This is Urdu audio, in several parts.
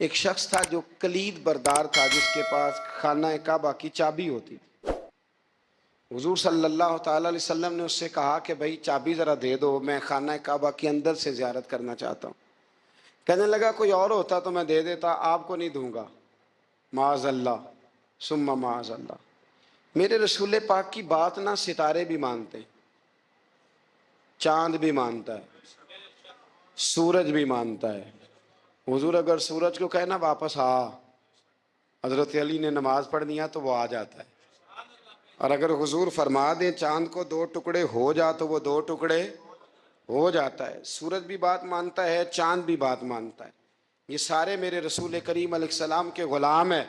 ایک شخص تھا جو کلید بردار تھا، جس کے پاس خانہ کعبہ کی چابی ہوتی تھی۔ حضور صلی اللہ تعالی علیہ وسلم نے اس سے کہا کہ بھائی چابی ذرا دے دو، میں خانہ کعبہ کے اندر سے زیارت کرنا چاہتا ہوں۔ کہنے لگا کوئی اور ہوتا تو میں دے دیتا، آپ کو نہیں دوں گا۔ معاذ اللہ ثم معاذ اللہ۔ میرے رسول پاک کی بات نہ ستارے بھی مانتے ہیں، چاند بھی مانتا ہے، سورج بھی مانتا ہے۔ حضور اگر سورج کو کہنا واپس آ، حضرت علی نے نماز پڑھنی ہے تو وہ آ جاتا ہے، اور اگر حضور فرما دیں چاند کو دو ٹکڑے ہو جا تو وہ دو ٹکڑے ہو جاتا ہے۔ سورج بھی بات مانتا ہے، چاند بھی بات مانتا ہے۔ یہ سارے میرے رسول کریم علیہ السلام کے غلام ہیں۔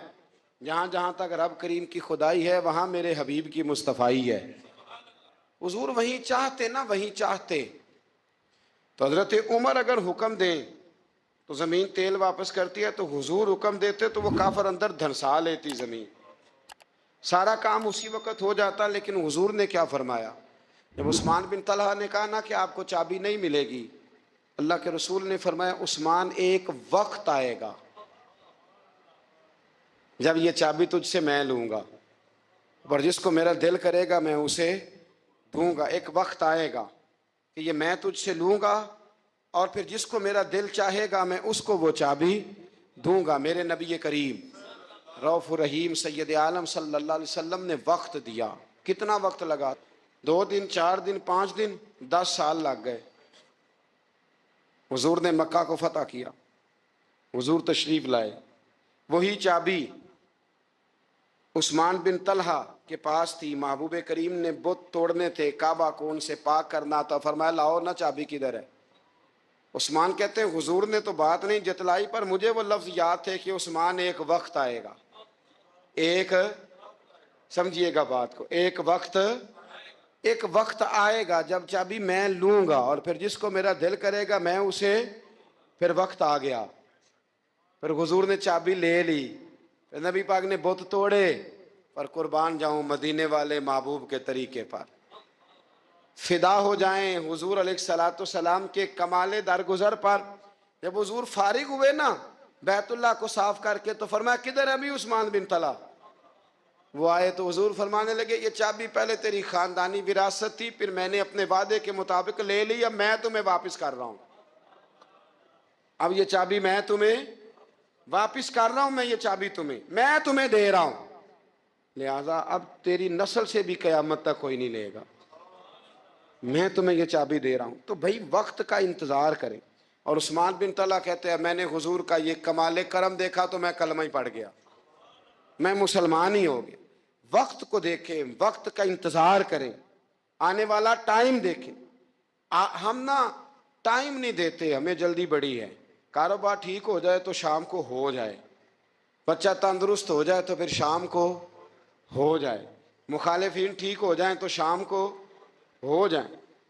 جہاں جہاں تک رب کریم کی خدائی ہے، وہاں میرے حبیب کی مصطفائی ہے۔ حضور وہیں چاہتے نا وہیں چاہتے تو حضرت عمر اگر حکم دیں تو زمین تیل واپس کرتی ہے، تو حضور حکم دیتے تو وہ کافر اندر دھنسا لیتی زمین، سارا کام اسی وقت ہو جاتا۔ لیکن حضور نے کیا فرمایا؟ جب عثمان بن طلحہ نے کہا نا کہ آپ کو چابی نہیں ملے گی، اللہ کے رسول نے فرمایا عثمان ایک وقت آئے گا جب یہ چابی تجھ سے میں لوں گا، اور جس کو میرا دل کرے گا میں اسے دوں گا۔ ایک وقت آئے گا کہ یہ میں تجھ سے لوں گا، اور پھر جس کو میرا دل چاہے گا میں اس کو وہ چابی دوں گا۔ میرے نبی کریم رؤوف الرحیم سید عالم صلی اللہ علیہ وسلم نے وقت دیا۔ کتنا وقت لگا؟ 2 دن، 4 دن، 5 دن، 10 سال لگ گئے۔ حضور نے مکہ کو فتح کیا، حضور تشریف لائے، وہی چابی عثمان بن طلحہ کے پاس تھی۔ محبوب کریم نے بت توڑنے تھے، کعبہ کو ان سے پاک کرنا تھا، فرمایا لاؤ نا چابی کدھر ہے؟ عثمان کہتے ہیں حضور نے تو بات نہیں جتلائی، پر مجھے وہ لفظ یاد تھے کہ عثمان ایک وقت آئے گا، ایک، سمجھیے گا بات کو، ایک وقت آئے گا جب چابی میں لوں گا، اور پھر جس کو میرا دل کرے گا میں اسے، پھر وقت آ گیا، پھر حضور نے چابی لے لی، پھر نبی پاک نے بت توڑے، پر قربان جاؤں مدینے والے محبوب کے طریقے پر، فدا ہو جائیں حضور علیہ الصلوۃ والسلام کے کمال درگزر پر۔ جب حضور فارغ ہوئے نا بیت اللہ کو صاف کر کے، تو فرمایا کدھر ہے ابھی عثمان بن طلحہ؟ وہ آئے تو حضور فرمانے لگے یہ چابی پہلے تیری خاندانی وراثت تھی، پھر میں نے اپنے وعدے کے مطابق لے لی، اب میں تمہیں واپس کر رہا ہوں، اب یہ چابی میں تمہیں واپس کر رہا ہوں، میں یہ چابی میں تمہیں دے رہا ہوں، لہذا اب تیری نسل سے بھی قیامت تک کوئی نہیں لے گا، میں تمہیں یہ چابی دے رہا ہوں۔ تو بھائی وقت کا انتظار کریں۔ اور عثمان بن طلحہ کہتے ہیں میں نے حضور کا یہ کمال کرم دیکھا تو میں کلمہ ہی پڑھ گیا، میں مسلمان ہی ہو گیا۔ وقت کو دیکھیں، وقت کا انتظار کریں، آنے والا ٹائم دیکھیں۔ ہم نا ٹائم نہیں دیتے، ہمیں جلدی بڑی ہے۔ کاروبار ٹھیک ہو جائے تو شام کو ہو جائے، بچہ تندرست ہو جائے تو پھر شام کو ہو جائے، مخالفین ٹھیک ہو جائیں تو شام کو ہو جائیں۔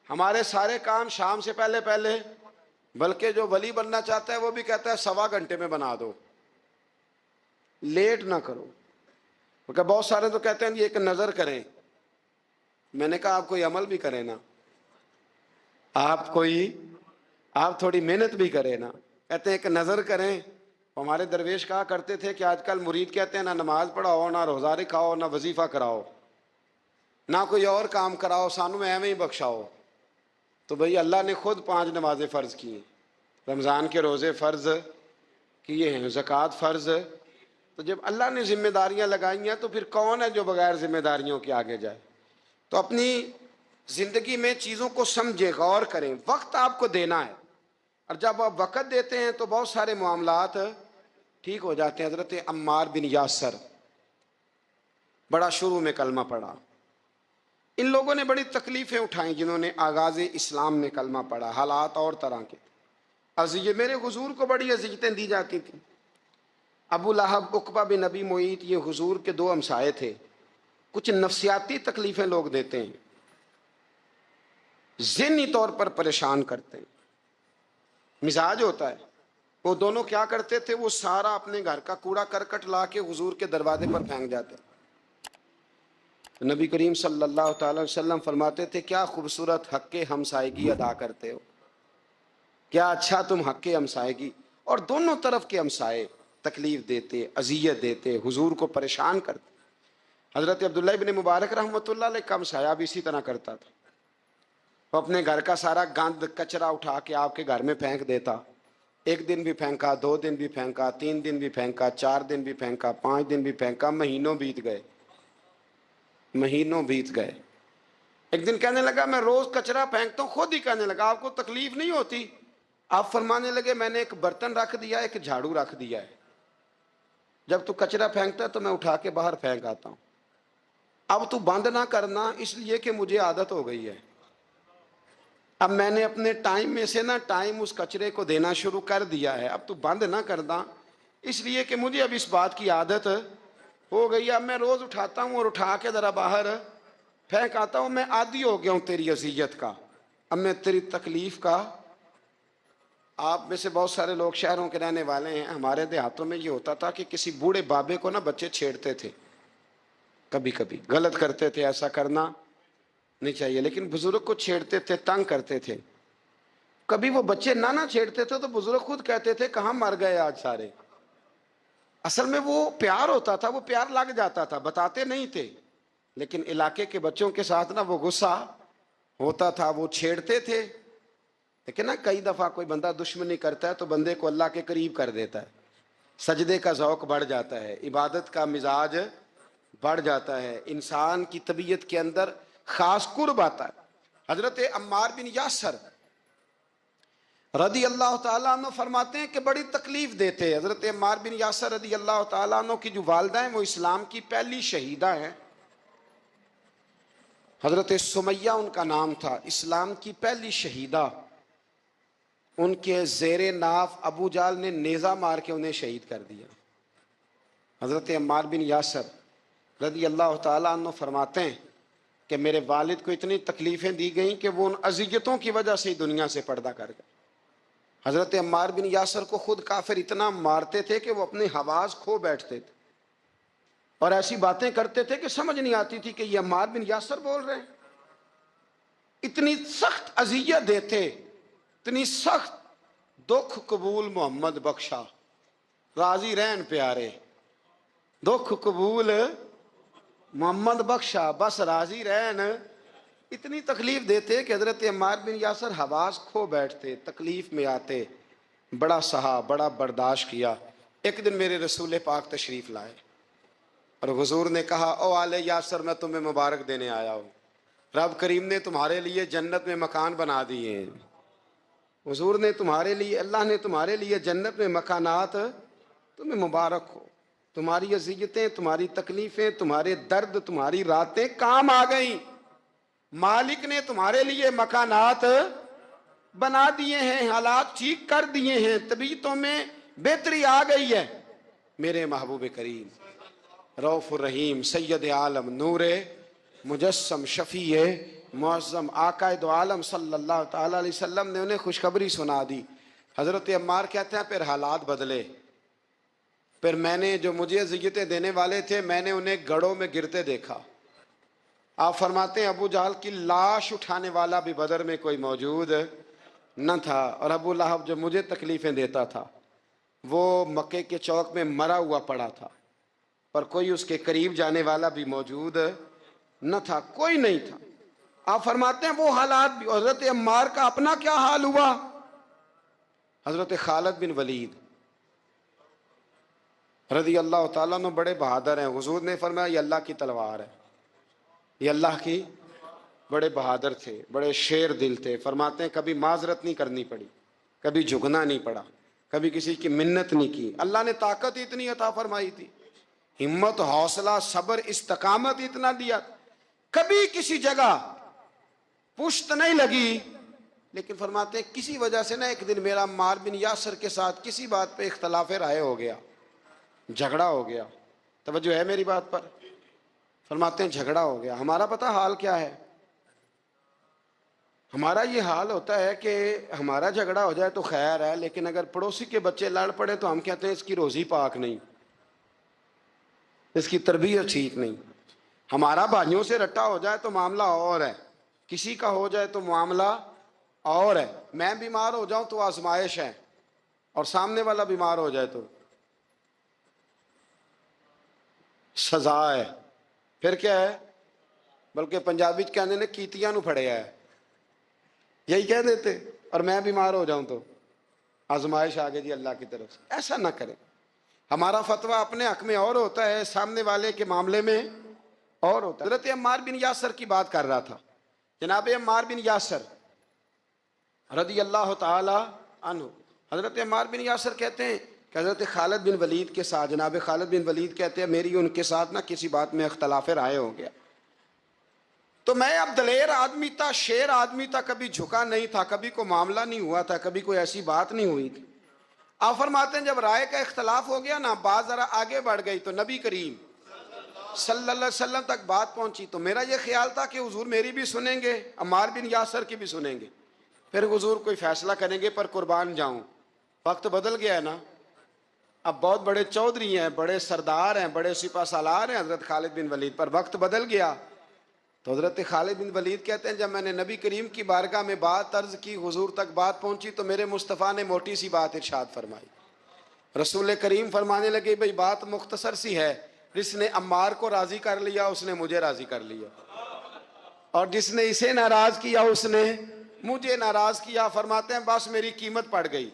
ہمارے سارے کام شام سے پہلے پہلے، بلکہ جو ولی بننا چاہتا ہے وہ بھی کہتا ہے 1.25 گھنٹے میں بنا دو، لیٹ نہ کرو۔ کیونکہ بہت سارے تو کہتے ہیں یہ ایک نظر کریں، میں نے کہا آپ کوئی عمل بھی کریں نا، آپ تھوڑی محنت بھی کریں نا۔ کہتے ہیں ایک نظر کریں۔ ہمارے درویش کہا کرتے تھے کہ آج کل مرید کہتے ہیں نہ نماز پڑھاؤ، نہ روزہ رکھاؤ، نہ وظیفہ کراؤ، نہ کوئی اور کام کراؤ، سانو ایویں ہی بخشاؤ۔ تو بھئی اللہ نے خود 5 نمازیں فرض کی ہیں، رمضان کے روزے فرض کیے ہیں، زکوٰۃ فرض۔ تو جب اللہ نے ذمہ داریاں لگائی ہیں تو پھر کون ہے جو بغیر ذمہ داریوں کے آگے جائے؟ تو اپنی زندگی میں چیزوں کو سمجھیں، غور کریں، وقت آپ کو دینا ہے، اور جب آپ وقت دیتے ہیں تو بہت سارے معاملات ٹھیک ہو جاتے ہیں۔ حضرت عمار بن یاسر بڑا شروع میں کلمہ پڑھا، ان لوگوں نے بڑی تکلیفیں اٹھائیں جنہوں نے آغاز اسلام میں کلمہ پڑھا، حالات اور طرح کے اذیت، میرے حضور کو بڑی اذیتیں دی جاتی تھیں۔ ابو لہب، عقبہ بن ابی معیط، یہ حضور کے 2 ہمسائے تھے۔ کچھ نفسیاتی تکلیفیں لوگ دیتے ہیں، ذہنی طور پر پریشان کرتے ہیں، مزاج ہوتا ہے۔ وہ دونوں کیا کرتے تھے؟ وہ سارا اپنے گھر کا کوڑا کرکٹ لا کے حضور کے دروازے پر پھینک جاتے۔ نبی کریم صلی اللہ تعالی وسلم فرماتے تھے کیا خوبصورت حق ہمسائیگی ادا کرتے ہو، کیا اچھا تم حق ہمسائیگی، اور دونوں طرف کے ہمسائے تکلیف دیتے، اذیت دیتے، حضور کو پریشان کرتے. حضرت عبداللہ ابن مبارک رحمۃ اللہ علیہ کا ہمسایہ بھی اسی طرح کرتا تھا. وہ اپنے گھر کا سارا گند کچرا اٹھا کے آپ کے گھر میں پھینک دیتا. ایک دن بھی پھینکا، 2 دن بھی پھینکا، 3 دن بھی پھینکا، 4 دن بھی پھینکا، 5 دن بھی پھینکا، مہینوں بیت گئے. مہینوں بیت گئے. ایک دن کہنے لگا میں روز کچرا پھینکتا ہوں. خود ہی کہنے لگا آپ کو تکلیف نہیں ہوتی؟ آپ فرمانے لگے میں نے ایک برتن رکھ دیا، ایک جھاڑو رکھ دیا ہے. جب تو کچرا پھینکتا ہے تو میں اٹھا کے باہر پھینک آتا ہوں. اب تو بند نہ کرنا، اس لیے کہ مجھے عادت ہو گئی ہے. اب میں نے اپنے ٹائم میں سے نا ٹائم اس کچرے کو دینا شروع کر دیا ہے. اب تو بند نہ کرنا، اس لیے کہ مجھے اب اس بات کی عادت ہو گئی. اب میں روز اٹھاتا ہوں اور اٹھا کے ذرا باہر پھینک آتا ہوں. میں عادی ہو گیا ہوں تیری اذیت کا، اب میں تیری تکلیف کا. آپ میں سے بہت سارے لوگ شہروں کے رہنے والے ہیں. ہمارے دیہاتوں میں یہ ہوتا تھا کہ کسی بوڑھے بابے کو نا بچے چھیڑتے تھے، کبھی کبھی غلط کرتے تھے، ایسا کرنا نہیں چاہیے، لیکن بزرگ کو چھیڑتے تھے، تنگ کرتے تھے. کبھی وہ بچے نہ چھیڑتے تھے تو بزرگ خود کہتے تھے کہاں مر گئے آج سارے. اصل میں وہ پیار ہوتا تھا، وہ پیار لگ جاتا تھا، بتاتے نہیں تھے. لیکن علاقے کے بچوں کے ساتھ نا وہ غصہ ہوتا تھا، وہ چھیڑتے تھے. لیکن نا کئی دفعہ کوئی بندہ دشمنی کرتا ہے تو بندے کو اللہ کے قریب کر دیتا ہے. سجدے کا ذوق بڑھ جاتا ہے، عبادت کا مزاج بڑھ جاتا ہے، انسان کی طبیعت کے اندر خاص قرب آتا ہے. حضرت عمار بن یاسر رضی اللہ تعالیٰ عنہ فرماتے ہیں کہ بڑی تکلیف دیتے. حضرت عمار بن یاسر رضی اللہ تعالیٰ عنہ کی جو والدہ ہیں وہ اسلام کی پہلی شہیدہ ہیں. حضرت سمیہ ان کا نام تھا، اسلام کی پہلی شہیدہ. ان کے زیر ناف ابو جال نے نیزہ مار کے انہیں شہید کر دیا. حضرت عمار بن یاسر رضی اللہ تعالیٰ عنہ فرماتے ہیں کہ میرے والد کو اتنی تکلیفیں دی گئیں کہ وہ ان اذیتوں کی وجہ سے ہی دنیا سے پردہ کر گئے. حضرت عمار بن یاسر کو خود کافر اتنا مارتے تھے کہ وہ اپنے حواس کھو بیٹھتے تھے اور ایسی باتیں کرتے تھے کہ سمجھ نہیں آتی تھی کہ یہ عمار بن یاسر بول رہے ہیں. اتنی سخت اذیت دیتے، اتنی سخت. دکھ قبول محمد بخشا، راضی رہن پیارے. دکھ قبول محمد بخشا، بس راضی رہن. اتنی تکلیف دیتے کہ حضرت عمار بن یاسر حواس کھو بیٹھتے، تکلیف میں آتے. بڑا سہا، بڑا برداشت کیا. ایک دن میرے رسول پاک تشریف لائے اور حضور نے کہا او آل یاسر میں تمہیں مبارک دینے آیا ہوں، رب کریم نے تمہارے لیے جنت میں مکان بنا دیے ہیں. حضور نے تمہارے لیے، اللہ نے تمہارے لیے جنت میں مکانات، تمہیں مبارک ہو. تمہاری اذیتیں، تمہاری تکلیفیں، تمہارے درد، تمہاری راتیں کام آ گئیں. مالک نے تمہارے لیے مکانات بنا دیے ہیں، حالات ٹھیک کر دیے ہیں، طبیعتوں میں بہتری آ گئی ہے. میرے محبوب کریم رؤوف الرحیم سید عالم نور مجسم شفیع معظم آقا دو عالم صلی اللہ تعالی علیہ وسلم نے انہیں خوشخبری سنا دی. حضرت عمار کہتے ہیں پھر حالات بدلے. پھر میں نے جو مجھے اذیتیں دینے والے تھے میں نے انہیں گڑھوں میں گرتے دیکھا. آپ فرماتے ہیں ابو جہل کی لاش اٹھانے والا بھی بدر میں کوئی موجود نہ تھا. اور ابو لہب جو مجھے تکلیفیں دیتا تھا وہ مکے کے چوک میں مرا ہوا پڑا تھا، پر کوئی اس کے قریب جانے والا بھی موجود نہ تھا، کوئی نہیں تھا. آپ فرماتے ہیں وہ حالات بھی. حضرت عمار کا اپنا کیا حال ہوا؟ حضرت خالد بن ولید رضی اللہ تعالیٰ عنہ بڑے بہادر ہیں. حضور نے فرمایا یہ اللہ کی تلوار ہے، یہ اللہ کی. بڑے بہادر تھے، بڑے شیر دل تھے. فرماتے ہیں کبھی معذرت نہیں کرنی پڑی، کبھی جھکنا نہیں پڑا، کبھی کسی کی منت نہیں کی. اللہ نے طاقت اتنی عطا فرمائی تھی، ہمت، حوصلہ، صبر، استقامت اتنا دیا، کبھی کسی جگہ پشت نہیں لگی. لیکن فرماتے ہیں کسی وجہ سے نا ایک دن میرا عمار بن یاسر کے ساتھ کسی بات پہ اختلاف رائے ہو گیا، جھگڑا ہو گیا. توجہ ہے میری بات پر؟ فرماتے ہیں جھگڑا ہو گیا. ہمارا پتہ حال کیا ہے؟ ہمارا یہ حال ہوتا ہے کہ ہمارا جھگڑا ہو جائے تو خیر ہے، لیکن اگر پڑوسی کے بچے لڑ پڑے تو ہم کہتے ہیں اس کی روزی پاک نہیں، اس کی تربیت ٹھیک نہیں. ہمارا بھائیوں سے رٹا ہو جائے تو معاملہ اور ہے، کسی کا ہو جائے تو معاملہ اور ہے. میں بیمار ہو جاؤں تو آزمائش ہے، اور سامنے والا بیمار ہو جائے تو سزا ہے، پھر کیا ہے؟ بلکہ پنجابی کہنے نے کیتیاں نو پھڑیا ہے، یہی کہہ دیتے، اور میں بیمار ہو جاؤں تو آزمائش آگے جی اللہ کی طرف سے۔ ایسا نہ کریں، ہمارا فتویٰ اپنے حق میں اور ہوتا ہے، سامنے والے کے معاملے میں اور ہوتا ہے۔ حضرت عمار بن یاسر کی بات کر رہا تھا، جناب عمار بن یاسر رضی اللہ تعالی عنہ، حضرت عمار بن یاسر کہتے ہیں کہ حضرت خالد بن ولید کے ساتھ، جناب خالد بن ولید کہتے ہیں میری ان کے ساتھ نہ کسی بات میں اختلاف رائے ہو گیا، تو میں اب دلیر آدمی تھا، شیر آدمی تھا، کبھی جھکا نہیں تھا، کبھی کوئی معاملہ نہیں ہوا تھا، کبھی کوئی ایسی بات نہیں ہوئی تھی۔ آپ فرماتے ہیں جب رائے کا اختلاف ہو گیا نا، بات ذرا آگے بڑھ گئی تو نبی کریم صلی اللہ علیہ وسلم تک بات پہنچی، تو میرا یہ خیال تھا کہ حضور میری بھی سنیں گے، عمار بن یاسر کی بھی سنیں گے، پھر حضور کوئی فیصلہ کریں گے، پر قربان جاؤں وقت بدل گیا ہے نا، اب بہت بڑے چودھری ہیں، بڑے سردار ہیں، بڑے سپہ سالار ہیں حضرت خالد بن ولید، پر وقت بدل گیا۔ تو حضرت خالد بن ولید کہتے ہیں جب میں نے نبی کریم کی بارگاہ میں بات عرض کی، حضور تک بات پہنچی، تو میرے مصطفیٰ نے موٹی سی بات ارشاد فرمائی۔ رسول کریم فرمانے لگے بھئی بات مختصر سی ہے، جس نے عمار کو راضی کر لیا اس نے مجھے راضی کر لیا، اور جس نے اسے ناراض کیا اس نے مجھے ناراض کیا۔ فرماتے ہیں بس میری قیمت پڑ گئی،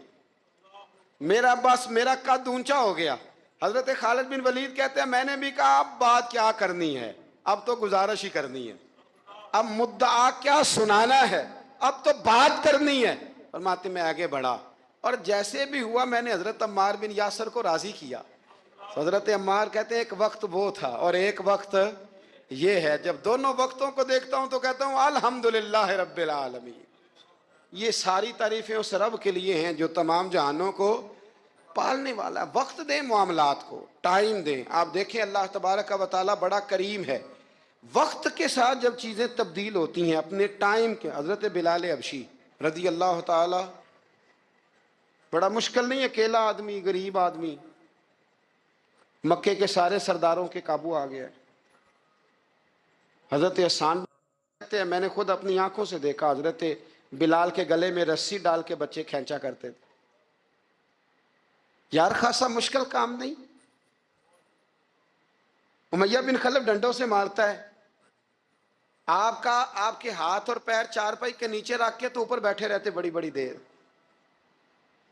میرا قد اونچا ہو گیا۔ حضرت خالد بن ولید کہتے ہیں میں نے بھی کہا اب بات کیا کرنی ہے، اب تو گزارش ہی کرنی ہے، اب مدعا کیا سنانا ہے، اب تو بات کرنی ہے۔ فرماتے میں آگے بڑھا، اور جیسے بھی ہوا میں نے حضرت عمار بن یاسر کو راضی کیا۔ حضرت عمار کہتے ہیں ایک وقت وہ تھا اور ایک وقت یہ ہے، جب دونوں وقتوں کو دیکھتا ہوں تو کہتا ہوں الحمدللہ رب العالمین، یہ ساری تعریفیں اس رب کے لیے ہیں جو تمام جہانوں کو پالنے والا ہے۔ وقت دیں معاملات کو، ٹائم دیں۔ آپ دیکھیں اللہ تبارک و تعالیٰ بڑا کریم ہے، وقت کے ساتھ جب چیزیں تبدیل ہوتی ہیں اپنے ٹائم کے۔ حضرت بلال حبشی رضی اللہ تعالی، بڑا مشکل نہیں، اکیلا آدمی، غریب آدمی، مکے کے سارے سرداروں کے قابو آ گیا۔ حضرت حسان کہتے ہیں میں نے خود اپنی آنکھوں سے دیکھا، حضرت بلال کے گلے میں رسی ڈال کے بچے کھینچا کرتے تھے۔ یار خاصا مشکل کام نہیں۔ امیہ بن خلف ڈنڈوں سے مارتا ہے، آپ کے ہاتھ اور پیر چارپائی کے نیچے رکھ کے تو اوپر بیٹھے رہتے بڑی بڑی دیر،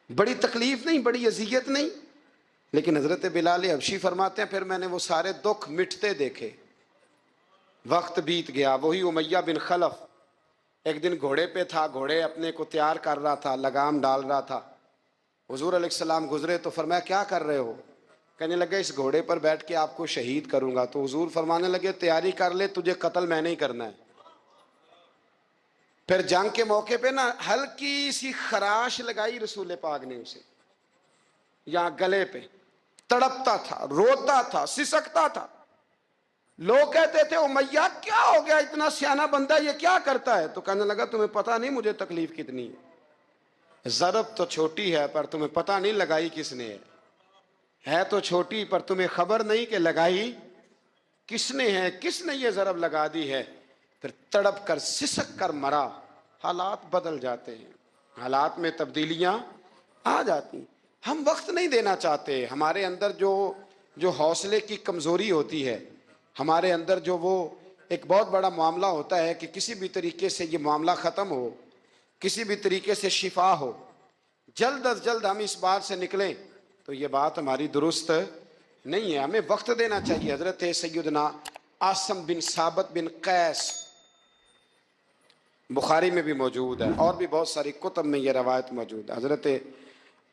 بڑی تکلیف نہیں، بڑی اذیت نہیں، لیکن حضرت بلال حبشی فرماتے ہیں پھر میں نے وہ سارے دکھ مٹتے دیکھے، وقت بیت گیا۔ وہی امیہ بن خلف ایک دن گھوڑے پہ تھا، گھوڑے اپنے کو تیار کر رہا تھا، لگام ڈال رہا تھا، حضور علیہ السلام گزرے تو فرمایا کیا کر رہے ہو؟ کہنے لگے اس گھوڑے پر بیٹھ کے آپ کو شہید کروں گا۔ تو حضور فرمانے لگے تیاری کر لے، تجھے قتل میں نہیں کرنا ہے۔ پھر جنگ کے موقع پہ نا ہلکی سی خراش لگائی رسول پاک نے اسے، یہاں گلے پہ، تڑپتا تھا، روتا تھا، سسکتا تھا۔ لوگ کہتے تھے امیہ کیا ہو گیا، اتنا سیانہ بندہ یہ کیا کرتا ہے؟ تو کہنے لگا تمہیں پتہ نہیں مجھے تکلیف کتنی ہے، ضرب تو چھوٹی ہے پر تمہیں پتہ نہیں لگائی کس نے ہے تو چھوٹی پر تمہیں خبر نہیں کہ لگائی کس نے ہے، کس نے یہ ضرب لگا دی ہے۔ پھر تڑپ کر سسک کر مرا۔ حالات بدل جاتے ہیں، حالات میں تبدیلیاں آ جاتی، ہم وقت نہیں دینا چاہتے۔ ہمارے اندر جو حوصلے کی کمزوری ہوتی ہے، ہمارے اندر جو وہ ایک بہت بڑا معاملہ ہوتا ہے کہ کسی بھی طریقے سے یہ معاملہ ختم ہو، کسی بھی طریقے سے شفا ہو، جلد از جلد ہم اس بات سے نکلیں، تو یہ بات ہماری درست نہیں ہے، ہمیں وقت دینا چاہیے۔ حضرت سیدنا عاصم بن ثابت بن قیس بخاری میں بھی موجود ہے، اور بھی بہت ساری کتب میں یہ روایت موجود ہے۔ حضرت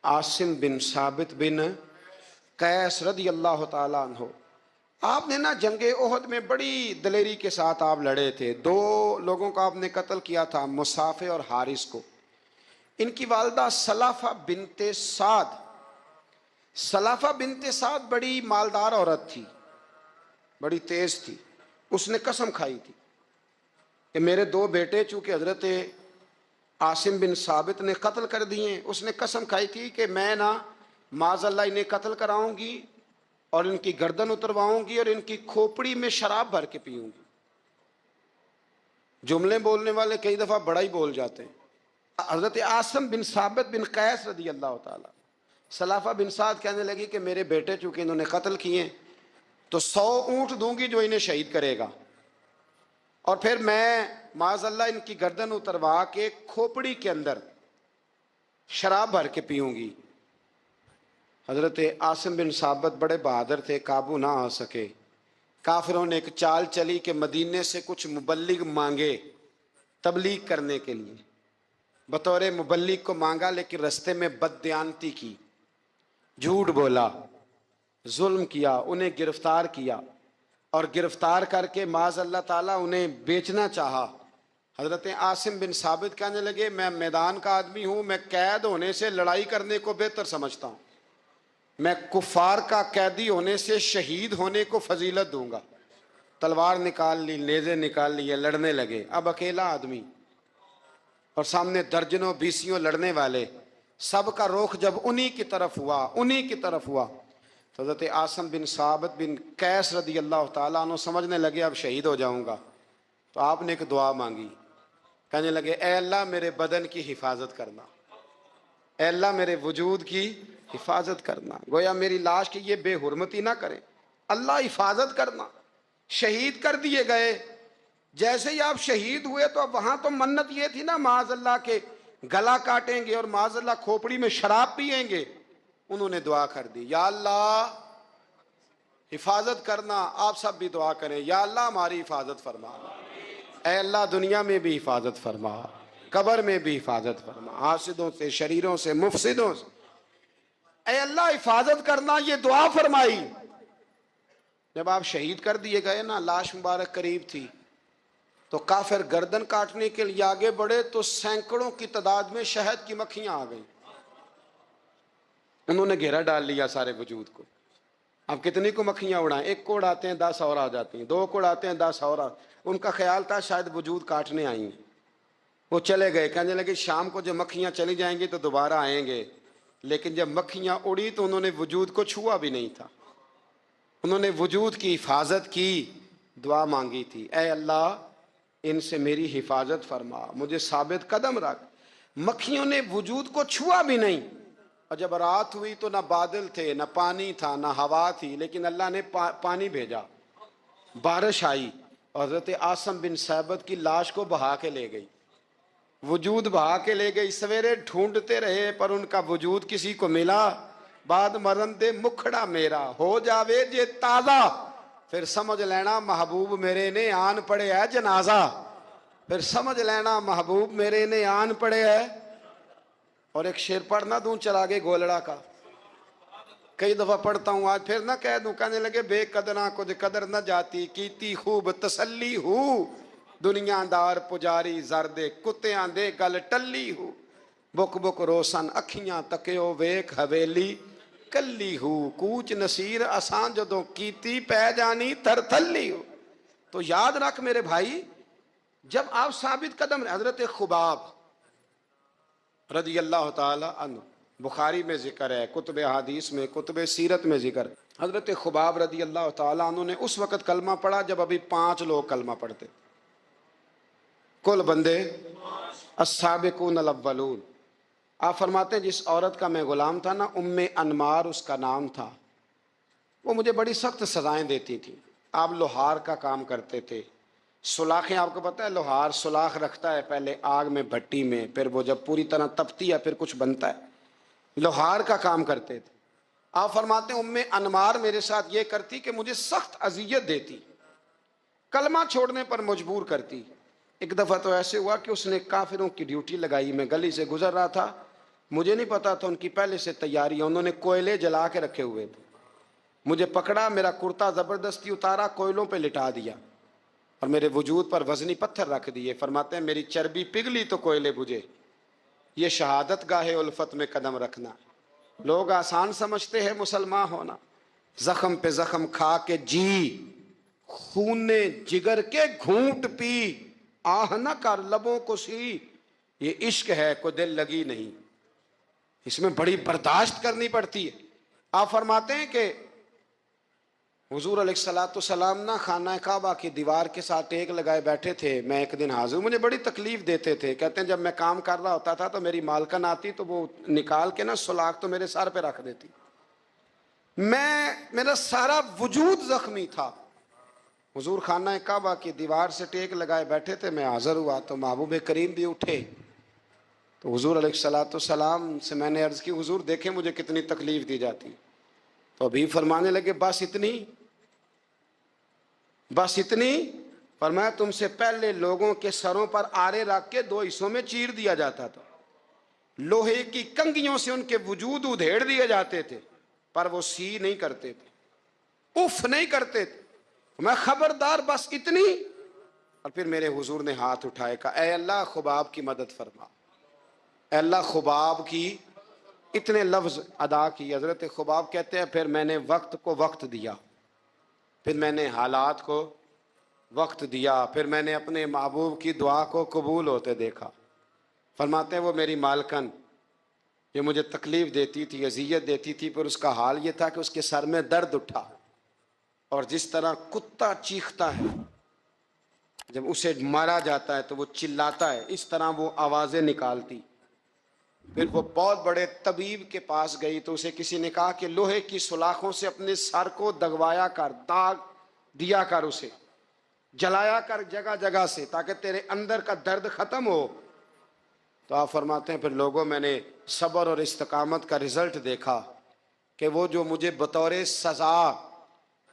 عاصم بن ثابت بن قیس رضی اللہ تعالیٰ عنہ، آپ نے نا جنگ احد میں بڑی دلیری کے ساتھ آپ لڑے تھے۔ دو لوگوں کو آپ نے قتل کیا تھا، مصافے اور حارث کو۔ ان کی والدہ سلافہ بنت سعد، سلافہ بنت سعد بڑی مالدار عورت تھی، بڑی تیز تھی۔ اس نے قسم کھائی تھی کہ میرے دو بیٹے چونکہ حضرت عاصم بن ثابت نے قتل کر دیے، اس نے قسم کھائی تھی کہ میں نا معاذ اللہ انہیں قتل کراؤں گی اور ان کی گردن اترواؤں گی اور ان کی کھوپڑی میں شراب بھر کے پیوں گی۔ جملے بولنے والے کئی دفعہ بڑا ہی بول جاتے ہیں۔ حضرت عاصم بن ثابت بن قیس رضی اللہ تعالیٰ، سلافہ بن سعد کہنے لگی کہ میرے بیٹے چونکہ انہوں نے قتل کیے تو 100 اونٹ دوں گی جو انہیں شہید کرے گا، اور پھر میں معاذ اللہ ان کی گردن اتروا کے کھوپڑی کے اندر شراب بھر کے پیوں گی۔ حضرت عاصم بن ثابت بڑے بہادر تھے، قابو نہ آ سکے۔ کافروں نے ایک چال چلی کہ مدینے سے کچھ مبلغ مانگے تبلیغ کرنے کے لیے، بطور مبلغ کو مانگا، لیکن رستے میں بددیانتی کی، جھوٹ بولا، ظلم کیا، انہیں گرفتار کیا، اور گرفتار کر کے معاذ اللہ تعالیٰ انہیں بیچنا چاہا۔ حضرت عاصم بن ثابت کہنے لگے میں میدان کا آدمی ہوں، میں قید ہونے سے لڑائی کرنے کو بہتر سمجھتا ہوں، میں کفار کا قیدی ہونے سے شہید ہونے کو فضیلت دوں گا۔ تلوار نکال لی، نیزے نکال لیے، لڑنے لگے۔ اب اکیلا آدمی اور سامنے درجنوں بیسیوں لڑنے والے، سب کا رخ جب انہی کی طرف ہوا تو حضرت عاصم بن ثابت بن قیس رضی اللہ تعالیٰ عنہ سمجھنے لگے اب شہید ہو جاؤں گا، تو آپ نے ایک دعا مانگی، کہنے لگے اے اللہ میرے بدن کی حفاظت کرنا، اے اللہ میرے وجود کی حفاظت کرنا، گویا میری لاش کی یہ بے حرمتی نہ کریں، اللہ حفاظت کرنا۔ شہید کر دیے گئے۔ جیسے ہی آپ شہید ہوئے تو اب وہاں تو منت یہ تھی نا معاذ اللہ کے گلا کاٹیں گے اور معاذ اللہ کھوپڑی میں شراب پیئیں گے۔ انہوں نے دعا کر دی یا اللہ حفاظت کرنا۔ آپ سب بھی دعا کریں یا اللہ ہماری حفاظت فرما، اے اللہ دنیا میں بھی حفاظت فرما، قبر میں بھی حفاظت فرما، حاسدوں سے، شریروں سے، مفسدوں سے، اے اللہ حفاظت کرنا، یہ دعا فرمائی۔ جب آپ شہید کر دیے گئے نا، لاش مبارک قریب تھی، تو کافر گردن کاٹنے کے لیے آگے بڑھے تو سینکڑوں کی تعداد میں شہد کی مکھیاں آ گئیں۔ انہوں نے گھیرا ڈال لیا سارے وجود کو۔ اب کتنی کو مکھیاں اڑائیں؟ ایک کو اڑاتے ہیں 10 اور آ جاتی ہیں، 2 کو اڑاتے ہیں 10 اور ان کا خیال تھا شاید وجود کاٹنے آئی ہیں۔ وہ چلے گئے، کہنے لگے شام کو جب مکھیاں چلی جائیں گی تو دوبارہ آئیں گے، لیکن جب مکھیاں اڑی تو انہوں نے وجود کو چھوا بھی نہیں تھا، انہوں نے وجود کی حفاظت کی، دعا مانگی تھی اے اللہ ان سے میری حفاظت فرما، مجھے ثابت قدم رکھ۔ مکھیوں نے وجود کو چھوا بھی نہیں، اور جب رات ہوئی تو نہ بادل تھے، نہ پانی تھا، نہ ہوا تھی، لیکن اللہ نے پانی بھیجا، بارش آئی، اور حضرت عاصم بن ثابت کی لاش کو بہا کے لے گئی، وجود بہا کے لے گئی۔ سویرے ڈھونڈتے رہے پر ان کا وجود کسی کو ملا۔ بعد مرن دے مکھڑا میرا ہو جاوے جے تازہ، پھر سمجھ لینا محبوب میرے نے آن پڑے ہے جنازہ، پھر سمجھ لینا محبوب میرے نے آن پڑے ہے۔ اور ایک شعر پڑھ نہ دوں چراغے گولڑا کا، کئی دفعہ پڑھتا ہوں، آج پھر نہ کہہ دوں، کہنے لگے بے قدراں کچھ قدر نہ جاتی، کیتی خوب تسلی ہو، دنیا دار پجاری زردے کتیاں دے گل ٹلی ہو، بک بک روسن اکھیاں تکیو ویک حویلی کلی ہو، کوچ نصیر اساں جدوں کیتی پہ جانی تر تھلی ہو۔ تو یاد رکھ میرے بھائی، جب آپ ثابت قدم، حضرت خباب رضی اللہ تعالی عنہ، بخاری میں ذکر ہے، کتب حدیث میں، کتب سیرت میں ذکر ہے، حضرت خباب رضی اللہ تعالی عنہ نے اس وقت کلمہ پڑھا جب ابھی 5 لوگ کلمہ پڑھتے، کل بندے السابقون الاولون۔ آپ فرماتے ہیں جس عورت کا میں غلام تھا نا، ام انمار اس کا نام تھا، وہ مجھے بڑی سخت سزائیں دیتی تھی۔ آپ لوہار کا کام کرتے تھے، سلاخیں، آپ کو پتہ ہے لوہار سلاخ رکھتا ہے پہلے آگ میں بھٹی میں، پھر وہ جب پوری طرح تپتی ہے پھر کچھ بنتا ہے، لوہار کا کام کرتے تھے۔ آپ فرماتے ہیں ام انمار میرے ساتھ یہ کرتی کہ مجھے سخت اذیت دیتی، کلمہ چھوڑنے پر مجبور کرتی۔ ایک دفعہ تو ایسے ہوا کہ اس نے کافروں کی ڈیوٹی لگائی، میں گلی سے گزر رہا تھا، مجھے نہیں پتا تھا ان کی پہلے سے تیاری ہے، انہوں نے کوئلے جلا کے رکھے ہوئے تھے، مجھے پکڑا، میرا کرتا زبردستی اتارا، کوئلوں پہ لٹا دیا، اور میرے وجود پر وزنی پتھر رکھ دیے۔ فرماتے ہیں میری چربی پگھلی تو کوئلے بجھے۔ یہ شہادت گاہ الفت میں قدم رکھنا، لوگ آسان سمجھتے ہیں مسلمان ہونا، زخم پہ زخم کھا کے جی، خون جگر کے گھونٹ پی، آہ نہ کر لبوں کو سی، یہ عشق ہے کوئی دل لگی نہیں، اس میں بڑی برداشت کرنی پڑتی ہے۔ آپ فرماتے ہیں کہ حضور علیہ السلام نہ خانہ کعبہ کی دیوار کے ساتھ ٹیک لگائے بیٹھے تھے، میں ایک دن حاضر، مجھے بڑی تکلیف دیتے تھے، کہتے ہیں جب میں کام کر رہا ہوتا تھا تو میری مالکن آتی تو وہ نکال کے نا سلاخ تو میرے سر پہ رکھ دیتی، میرا سارا وجود زخمی تھا. حضور خانہ کعبہ کی دیوار سے ٹیک لگائے بیٹھے تھے, میں حاضر ہوا تو محبوب کریم بھی اٹھے. تو حضور علیہ الصلوۃ والسلام سے میں نے عرض کی, حضور دیکھیں مجھے کتنی تکلیف دی جاتی. تو ابھی فرمانے لگے بس اتنی, بس اتنی. فرمایا تم سے پہلے لوگوں کے سروں پر آرے رکھ کے 2 حصوں میں چیر دیا جاتا تھا, لوہے کی کنگھیوں سے ان کے وجود ادھیڑ دیے جاتے تھے, پر وہ سی نہیں کرتے تھے, اف نہیں کرتے تھے. میں خبردار بس اتنی. اور پھر میرے حضور نے ہاتھ اٹھائے, کہا اے اللہ خباب کی مدد فرما, اے اللہ خباب کی. اتنے لفظ ادا کی. حضرت خباب کہتے ہیں پھر میں نے وقت کو وقت دیا, پھر میں نے حالات کو وقت دیا, پھر میں نے اپنے محبوب کی دعا کو قبول ہوتے دیکھا. فرماتے ہیں وہ میری مالکن یہ مجھے تکلیف دیتی تھی, اذیت دیتی تھی, پر اس کا حال یہ تھا کہ اس کے سر میں درد اٹھا, اور جس طرح کتا چیختا ہے جب اسے مارا جاتا ہے تو وہ چلاتا ہے, اس طرح وہ آوازیں نکالتی. پھر وہ بہت بڑے طبیب کے پاس گئی تو اسے کسی نے کہا کہ لوہے کی سلاخوں سے اپنے سر کو دگوایا کر, داغ دیا کر, اسے جلایا کر جگہ جگہ سے, تاکہ تیرے اندر کا درد ختم ہو. تو آپ فرماتے ہیں پھر لوگوں میں نے صبر اور استقامت کا رزلٹ دیکھا کہ وہ جو مجھے بطور سزا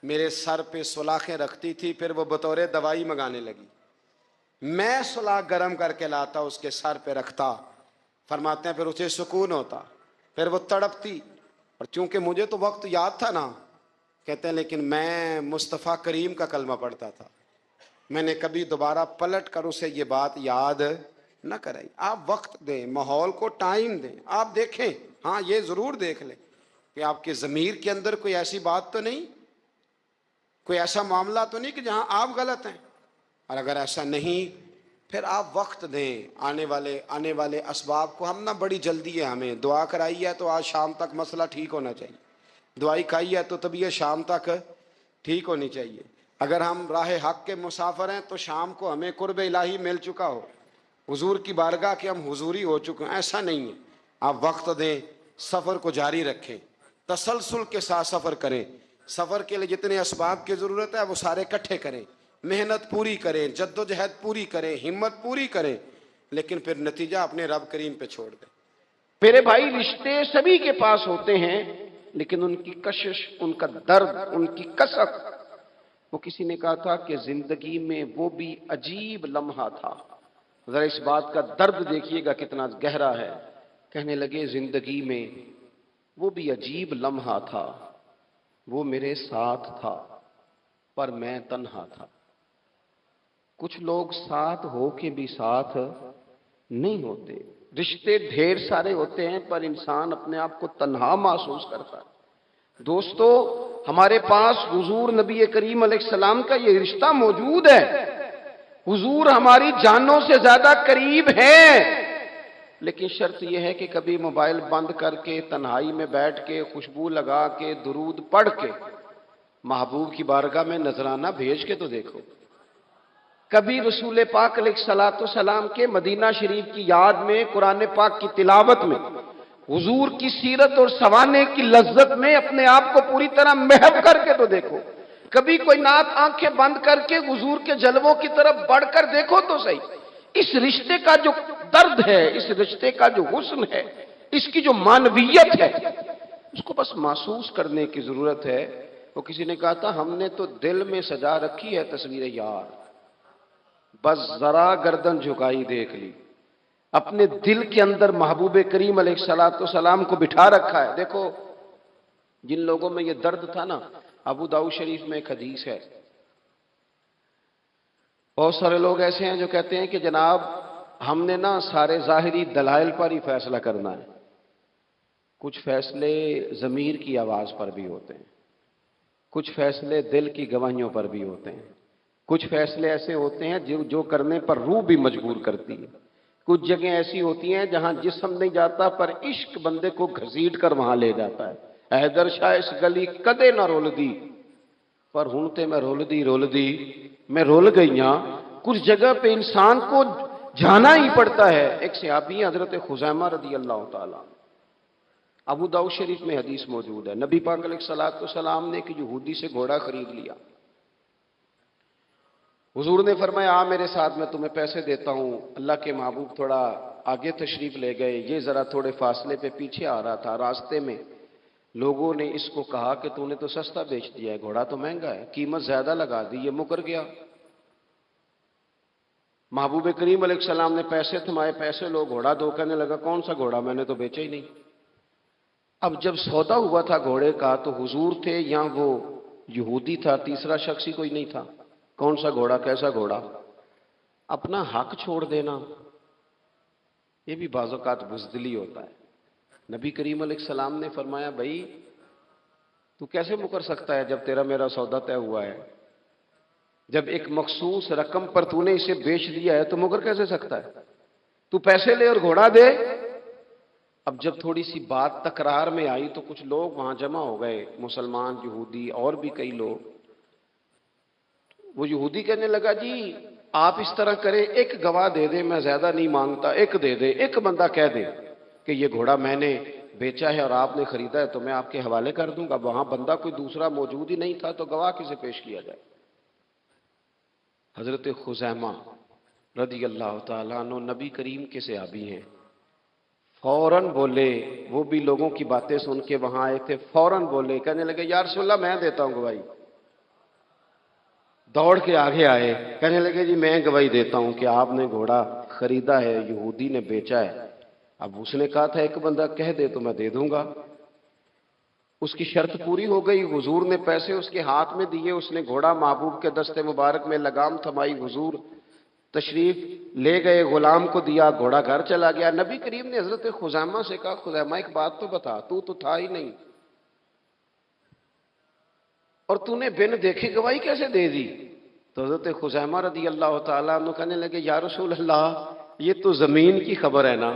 میرے سر پہ سلاخیں رکھتی تھی, پھر وہ بطور دوائی منگانے لگی. میں سلاخ گرم کر کے لاتا, اس کے سر پہ رکھتا. فرماتے ہیں پھر اسے سکون ہوتا, پھر وہ تڑپتی. اور چونکہ مجھے تو وقت یاد تھا نا, کہتے ہیں لیکن میں مصطفیٰ کریم کا کلمہ پڑھتا تھا, میں نے کبھی دوبارہ پلٹ کر اسے یہ بات یاد نہ کرائی. آپ وقت دیں, ماحول کو ٹائم دیں, آپ دیکھیں. ہاں یہ ضرور دیکھ لیں کہ آپ کے ضمیر کے اندر کوئی ایسی بات تو نہیں, کوئی ایسا معاملہ تو نہیں کہ جہاں آپ غلط ہیں. اور اگر ایسا نہیں پھر آپ وقت دیں آنے والے اسباب کو. ہم نہ بڑی جلدی ہے, ہمیں دعا کرائی ہے تو آج شام تک مسئلہ ٹھیک ہونا چاہیے, دعائی کھائی ہے تو طبیعت شام تک ٹھیک ہونی چاہیے. اگر ہم راہ حق کے مسافر ہیں تو شام کو ہمیں قرب الہی مل چکا ہو, حضور کی بارگاہ کے ہم حضوری ہو چکے ہیں. ایسا نہیں ہے. آپ وقت دیں, سفر کو جاری رکھیں, تسلسل کے ساتھ سفر کریں. سفر کے لیے جتنے اسباب کی ضرورت ہے وہ سارے اکٹھے کریں, محنت پوری کریں, جد و جہد پوری کریں, ہمت پوری کریں, لیکن پھر نتیجہ اپنے رب کریم پہ چھوڑ دیں. میرے بھائی رشتے سبھی کے پاس ہوتے ہیں, لیکن ان کی کشش, ان کا درد, ان کی کسک. وہ کسی نے کہا تھا کہ زندگی میں وہ بھی عجیب لمحہ تھا. ذرا اس بات کا درد دیکھیے گا کتنا گہرا ہے. کہنے لگے زندگی میں وہ بھی عجیب لمحہ تھا, وہ میرے ساتھ تھا پر میں تنہا تھا. کچھ لوگ ساتھ ہو کے بھی ساتھ نہیں ہوتے. رشتے ڈھیر سارے ہوتے ہیں پر انسان اپنے آپ کو تنہا محسوس کرتا ہے. دوستو ہمارے پاس حضور نبی کریم علیہ السلام کا یہ رشتہ موجود ہے. حضور ہماری جانوں سے زیادہ قریب ہیں, لیکن شرط یہ ہے کہ کبھی موبائل بند کر کے تنہائی میں بیٹھ کے خوشبو لگا کے درود پڑھ کے محبوب کی بارگاہ میں نذرانہ بھیج کے تو دیکھو. کبھی رسول پاک علیہ الصلوۃ والسلام کے مدینہ شریف کی یاد میں, قرآن پاک کی تلاوت میں, حضور کی سیرت اور سوانے کی لذت میں اپنے آپ کو پوری طرح محو کر کے تو دیکھو. کبھی کوئی نعت آنکھیں بند کر کے حضور کے جلووں کی طرف بڑھ کر دیکھو تو صحیح. اس رشتے کا جو درد ہے, اس رشتے کا جو حسن ہے, اس کی جو معنویت ہے, اس کو بس محسوس کرنے کی ضرورت ہے. وہ کسی نے کہا تھا ہم نے تو دل میں سجا رکھی ہے تصویر یار, بس ذرا گردن جھکائی دیکھ لی. اپنے دل کے اندر محبوب کریم علیہ الصلوۃ والسلام کو بٹھا رکھا ہے. دیکھو جن لوگوں میں یہ درد تھا نا, ابو داؤد شریف میں ایک حدیث ہے. بہت سارے لوگ ایسے ہیں جو کہتے ہیں کہ جناب ہم نے نا سارے ظاہری دلائل پر ہی فیصلہ کرنا ہے. کچھ فیصلے ضمیر کی آواز پر بھی ہوتے ہیں, کچھ فیصلے دل کی گواہیوں پر بھی ہوتے ہیں, کچھ فیصلے ایسے ہوتے ہیں جو کرنے پر روح بھی مجبور کرتی ہے. کچھ جگہیں ایسی ہوتی ہیں جہاں جسم نہیں جاتا پر عشق بندے کو گھسیٹ کر وہاں لے جاتا ہے. حیدر شاہ اس گلی کدے نہ رول دی, پر ہوں تے میں رول دی میں رول گئی ہاں. کچھ جگہ پہ انسان کو جانا ہی پڑتا ہے. ایک صحابی حضرت خزیمہ رضی اللہ تعالیٰ, ابو داؤد شریف میں حدیث موجود ہے، نبی پاک علیہ الصلوۃ والسلام نے ایک یہودی سے گھوڑا خرید لیا۔ حضور نے فرمایا آ میرے ساتھ، میں تمہیں پیسے دیتا ہوں۔ اللہ کے محبوب تھوڑا آگے تشریف لے گئے، یہ ذرا تھوڑے فاصلے پہ پیچھے آ رہا تھا۔ راستے میں لوگوں نے اس کو کہا کہ تو نے تو سستا بیچ دیا ہے، گھوڑا تو مہنگا ہے، قیمت زیادہ لگا دی، یہ مکر گیا۔ محبوب کریم علیہ السلام نے پیسے تھمائے، پیسے لو، گھوڑا دو، کہنے لگا کون سا گھوڑا، میں نے تو بیچا ہی نہیں۔ اب جب سودا ہوا تھا گھوڑے کا تو حضور تھے یا وہ یہودی تھا، تیسرا شخص ہی کوئی نہیں تھا۔ کون سا گھوڑا، کیسا گھوڑا؟ اپنا حق چھوڑ دینا یہ بھی بعض اوقات بزدلی ہوتا ہے۔ نبی کریم علیہ السلام نے فرمایا بھائی تو کیسے مکر سکتا ہے جب تیرا میرا سودا طے ہوا ہے؟ جب ایک مخصوص رقم پر تو نے اسے بیچ دیا ہے تو مکر کیسے سکتا ہے؟ تو پیسے لے اور گھوڑا دے۔ اب جب تھوڑی سی بات تکرار میں آئی تو کچھ لوگ وہاں جمع ہو گئے، مسلمان، یہودی اور بھی کئی لوگ۔ وہ یہودی کہنے لگا جی آپ اس طرح کریں، ایک گواہ دے دے، میں زیادہ نہیں مانگتا، ایک دے دے، ایک بندہ کہہ دے کہ یہ گھوڑا میں نے بیچا ہے اور آپ نے خریدا ہے تو میں آپ کے حوالے کر دوں گا۔ وہاں بندہ کوئی دوسرا موجود ہی نہیں تھا تو گواہ کسے پیش کیا جائے؟ حضرت خزیمہ رضی اللہ تعالیٰ عنہ نبی کریم کے صحابی ہیں، فوراً بولے، وہ بھی لوگوں کی باتیں سن کے وہاں آئے تھے، فوراً بولے، کہنے لگے یا رسول اللہ میں دیتا ہوں گواہی۔ دوڑ کے آگے آئے، کہنے لگے جی میں گواہی دیتا ہوں کہ آپ نے گھوڑا خریدا ہے، یہودی نے بیچا ہے۔ اب اس نے کہا تھا ایک بندہ کہہ دے تو میں دے دوں گا۔ اس کی شرط پوری ہو گئی، حضور نے پیسے اس کے ہاتھ میں دیے، اس نے گھوڑا محبوب کے دستے مبارک میں لگام تھمائی، حضور تشریف لے گئے، غلام کو دیا، گھوڑا گھر چلا گیا۔ نبی کریم نے حضرت خزیمہ سے کہا خزیمہ ایک بات تو بتا، تو تھا ہی نہیں اور تو نے بن دیکھے گواہی کیسے دے دی؟ تو حضرت خزیمہ رضی اللہ تعالیٰ عنہ کہنے لگے یا رسول اللہ یہ تو زمین کی خبر ہے نا،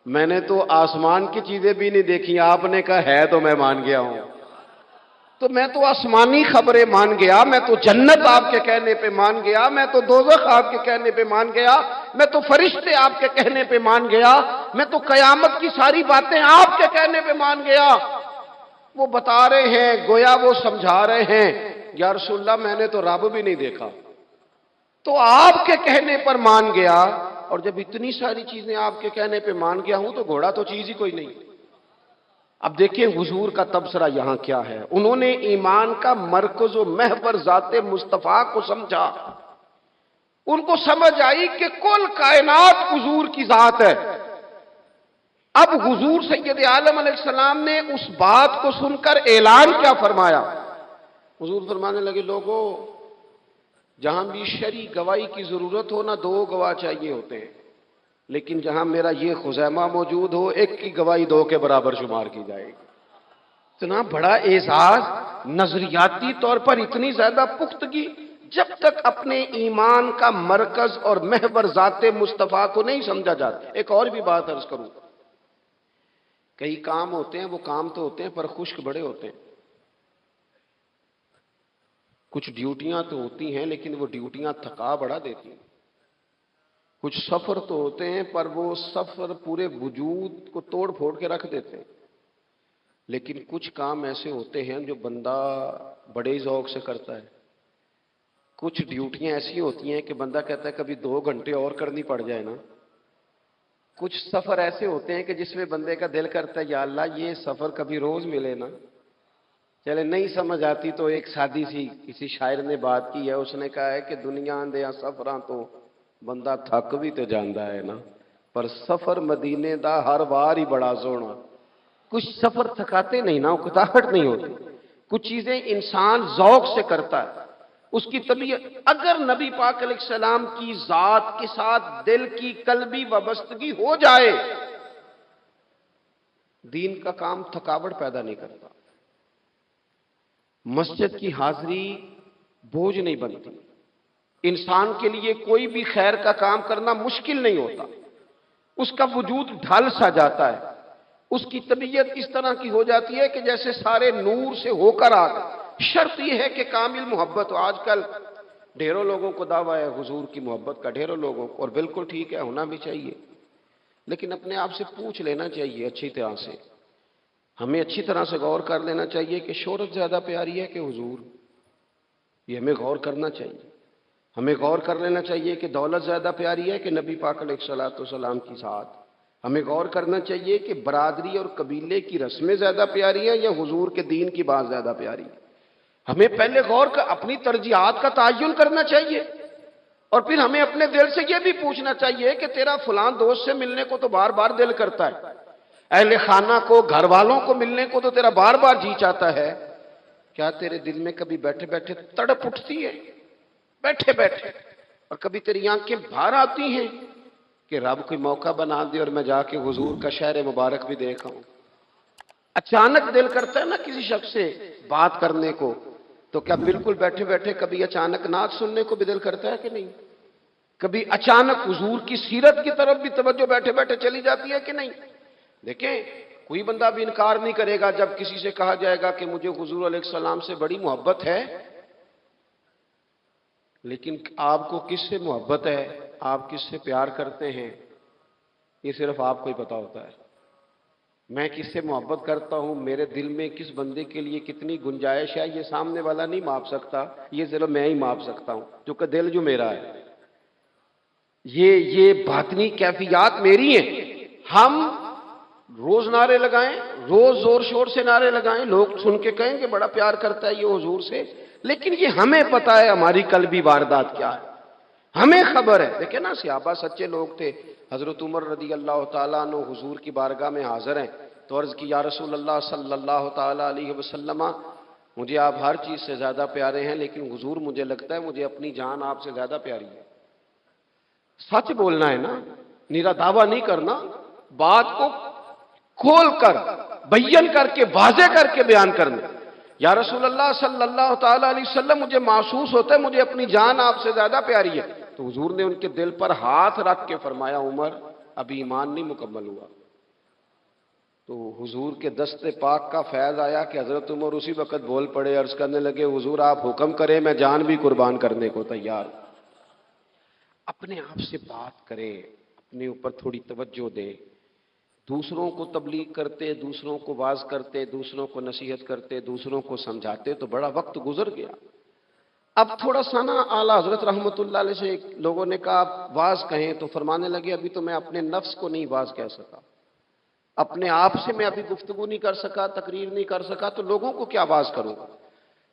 میں نے تو آسمان کی چیزیں بھی نہیں دیکھی، آپ نے کہا ہے تو میں مان گیا ہوں، تو میں تو آسمانی خبریں مان گیا، میں تو جنت آپ کے کہنے پہ مان گیا، میں تو دوزخ آپ کے کہنے پہ مان گیا، میں تو فرشتے آپ کے کہنے پہ مان گیا، میں تو قیامت کی ساری باتیں آپ کے کہنے پہ مان گیا۔ وہ بتا رہے ہیں، گویا وہ سمجھا رہے ہیں یا رسول اللہ میں نے تو رب بھی نہیں دیکھا، تو آپ کے کہنے پر مان گیا، اور جب اتنی ساری چیزیں آپ کے کہنے پہ مان گیا ہوں تو گھوڑا تو چیز ہی کوئی نہیں۔ اب دیکھیں حضور کا تبصرہ یہاں کیا ہے، انہوں نے ایمان کا مرکز و محور ذات مصطفیٰ کو سمجھا، ان کو سمجھ آئی کہ کل کائنات حضور کی ذات ہے۔ اب حضور سید عالم علیہ السلام نے اس بات کو سن کر اعلان کیا فرمایا؟ حضور فرمانے لگے لوگوں جہاں بھی شرعی گواہی کی ضرورت ہو نہ دو گواہ چاہیے ہوتے ہیں، لیکن جہاں میرا یہ خزیمہ موجود ہو ایک کی گواہی دو کے برابر شمار کی جائے گی۔ اتنا بڑا اعزاز، نظریاتی طور پر اتنی زیادہ پختگی، جب تک اپنے ایمان کا مرکز اور محور ذات مصطفیٰ کو نہیں سمجھا جاتا۔ ایک اور بھی بات عرض کروں، کئی کام ہوتے ہیں، وہ کام تو ہوتے ہیں پر خشک بڑے ہوتے ہیں، کچھ ڈیوٹیاں تو ہوتی ہیں لیکن وہ ڈیوٹیاں تھکا بڑا دیتی ہیں، کچھ سفر تو ہوتے ہیں پر وہ سفر پورے وجود کو توڑ پھوڑ کے رکھ دیتے ہیں، لیکن کچھ کام ایسے ہوتے ہیں جو بندہ بڑے ذوق سے کرتا ہے، کچھ ڈیوٹیاں ایسی ہوتی ہیں کہ بندہ کہتا ہے کبھی 2 گھنٹے اور کرنی پڑ جائے نا، کچھ سفر ایسے ہوتے ہیں کہ جس میں بندے کا دل کرتا ہے یا اللہ یہ سفر کبھی روز ملے نا۔ چلے نہیں سمجھ آتی تو ایک سادی سی کسی شاعر نے بات کی ہے، اس نے کہا ہے کہ دنیا دیا سفراں تو بندہ تھک بھی تو جاندا ہے نا، پر سفر مدینے دا ہر وار ہی بڑا سونا۔ کچھ سفر تھکاتے نہیں نا، اکتاہٹ نہیں ہوتی، کچھ چیزیں انسان ذوق سے کرتا ہے، اس کی طبیعت۔ اگر نبی پاک علیہ السلام کی ذات کے ساتھ دل کی قلبی وابستگی ہو جائے، دین کا کام تھکاوٹ پیدا نہیں کرتا، مسجد کی حاضری بوجھ نہیں بنتی، انسان کے لیے کوئی بھی خیر کا کام کرنا مشکل نہیں ہوتا، اس کا وجود ڈھل سا جاتا ہے، اس کی طبیعت اس طرح کی ہو جاتی ہے کہ جیسے سارے نور سے ہو کر آ گئے۔ شرط یہ ہے کہ کامل محبت ہو۔ آج کل ڈھیروں لوگوں کو دعویٰ ہے حضور کی محبت کا، ڈھیروں لوگوں کو، اور بالکل ٹھیک ہے، ہونا بھی چاہیے، لیکن اپنے آپ سے پوچھ لینا چاہیے اچھی طرح سے، ہمیں اچھی طرح سے غور کر لینا چاہیے کہ شہرت زیادہ پیاری ہے کہ حضور، یہ ہمیں غور کرنا چاہیے۔ ہمیں غور کر لینا چاہیے کہ دولت زیادہ پیاری ہے کہ نبی پاک علیہ الصلوۃ والسلام کی ذات۔ ہمیں غور کرنا چاہیے کہ برادری اور قبیلے کی رسمیں زیادہ پیاری ہیں یا حضور کے دین کی بات زیادہ پیاری ہے۔ ہمیں پہلے غور کر اپنی ترجیحات کا تعین کرنا چاہیے، اور پھر ہمیں اپنے دل سے یہ بھی پوچھنا چاہیے کہ تیرا فلان دوست سے ملنے کو تو بار بار دل کرتا ہے، اہل خانہ کو، گھر والوں کو ملنے کو تو تیرا بار بار جی چاہتا ہے، کیا تیرے دل میں کبھی بیٹھے بیٹھے تڑپ اٹھتی ہے؟ بیٹھے بیٹھے، اور کبھی تیری آنکھیں باہر آتی ہیں کہ رب کوئی موقع بنا دے اور میں جا کے حضور کا شہر مبارک بھی دیکھ آؤں؟ اچانک دل کرتا ہے نا کسی شخص سے بات کرنے کو، تو کیا بالکل بیٹھے بیٹھے کبھی اچانک نعت سننے کو بھی دل کرتا ہے کہ نہیں؟ کبھی اچانک حضور کی سیرت کی طرف بھی توجہ بیٹھے بیٹھے چلی جاتی ہے کہ نہیں؟ دیکھیں، کوئی بندہ بھی انکار نہیں کرے گا جب کسی سے کہا جائے گا کہ مجھے حضور علیہ السلام سے بڑی محبت ہے، لیکن آپ کو کس سے محبت ہے، آپ کس سے پیار کرتے ہیں، یہ صرف آپ کو ہی پتا ہوتا ہے۔ میں کس سے محبت کرتا ہوں، میرے دل میں کس بندے کے لیے کتنی گنجائش ہے، یہ سامنے والا نہیں ماپ سکتا، یہ صرف میں ہی ماپ سکتا ہوں، کیونکہ دل جو میرا ہے، یہ باطنی کیفیات میری ہیں۔ ہم روز نعرے لگائیں، روز زور شور سے نعرے لگائیں، لوگ سن کے کہیں کہ بڑا پیار کرتا ہے یہ حضور سے، لیکن یہ ہمیں پتا ہے ہماری قلبی واردات کیا ہے، ہمیں خبر ہے۔ دیکھیں نا، صحابہ سچے لوگ تھے۔ حضرت عمر رضی اللہ تعالیٰ عنہ حضور کی بارگاہ میں حاضر ہیں تو عرض کی، یا رسول اللہ صلی اللہ تعالیٰ علیہ وسلم، مجھے آپ ہر چیز سے زیادہ پیارے ہیں، لیکن حضور مجھے لگتا ہے مجھے اپنی جان آپ سے زیادہ پیاری ہے۔ سچ بولنا ہے نا، نیرا دعویٰ نہیں کرنا، بات کو کھول کر بیان کر کے واضح کر کے بیان کرنا۔ یا رسول اللہ صلی اللہ تعالیٰ علیہ وسلم، مجھے محسوس ہوتا ہے مجھے اپنی جان آپ سے زیادہ پیاری ہے، تو حضور نے ان کے دل پر ہاتھ رکھ کے فرمایا، عمر ابھی ایمان نہیں مکمل ہوا۔ تو حضور کے دست پاک کا فیض آیا کہ حضرت عمر اسی وقت بول پڑے، عرض کرنے لگے، حضور آپ حکم کریں، میں جان بھی قربان کرنے کو تیار۔ اپنے آپ سے بات کرے، اپنے اوپر تھوڑی توجہ دے، دوسروں کو تبلیغ کرتے، دوسروں کو واعظ کرتے، دوسروں کو نصیحت کرتے، دوسروں کو سمجھاتے تو بڑا وقت گزر گیا۔ اب تھوڑا سا نا اعلیٰ حضرت رحمۃ اللہ علیہ سے لوگوں نے کہا آپ واعظ کہیں، تو فرمانے لگے ابھی تو میں اپنے نفس کو نہیں واعظ کہہ سکا، اپنے آپ سے میں ابھی گفتگو نہیں کر سکا، تقریر نہیں کر سکا، تو لوگوں کو کیا واعظ کروں گا۔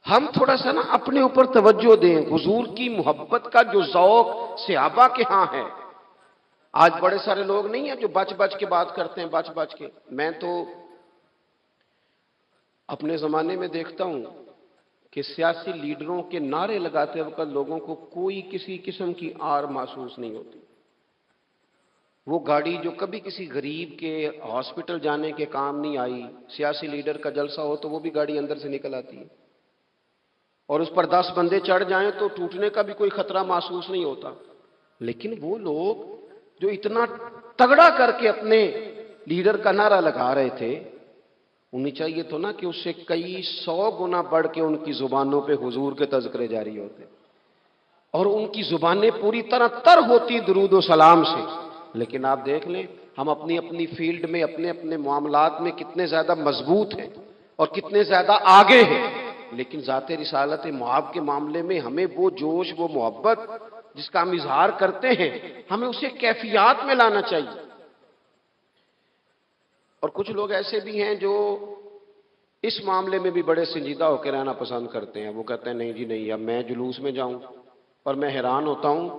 ہم تھوڑا سا نا اپنے اوپر توجہ دیں، حضور کی محبت کا جو ذوق صحابہ کے ہاں ہے۔ آج بڑے سارے لوگ نہیں ہیں جو بچ بچ کے بات کرتے ہیں، بچ بچ کے۔ میں تو اپنے زمانے میں دیکھتا ہوں کہ سیاسی لیڈروں کے نعرے لگاتے وقت لوگوں کو کوئی کسی قسم کی آر محسوس نہیں ہوتی۔ وہ گاڑی جو کبھی کسی غریب کے ہاسپٹل جانے کے کام نہیں آئی، سیاسی لیڈر کا جلسہ ہو تو وہ بھی گاڑی اندر سے نکل آتی ہے، اور اس پر 10 بندے چڑھ جائیں تو ٹوٹنے کا بھی کوئی خطرہ محسوس نہیں ہوتا۔ لیکن وہ لوگ جو اتنا تگڑا کر کے اپنے لیڈر کا نعرہ لگا رہے تھے، انہیں چاہیے تو نا کہ اس سے کئی 100 گنا بڑھ کے ان کی زبانوں پہ حضور کے تذکرے جاری ہوتے، اور ان کی زبانیں پوری طرح تر ہوتی درود و سلام سے۔ لیکن آپ دیکھ لیں ہم اپنی اپنی فیلڈ میں، اپنے اپنے معاملات میں کتنے زیادہ مضبوط ہیں اور کتنے زیادہ آگے ہیں، لیکن ذات رسالت معاب کے معاملے میں ہمیں وہ جوش، وہ محبت جس کا ہم اظہار کرتے ہیں، ہمیں اسے کیفیات میں لانا چاہیے۔ اور کچھ لوگ ایسے بھی ہیں جو اس معاملے میں بھی بڑے سنجیدہ ہو کے رہنا پسند کرتے ہیں۔ وہ کہتے ہیں نہیں جی نہیں، اب میں جلوس میں جاؤں، اور میں حیران ہوتا ہوں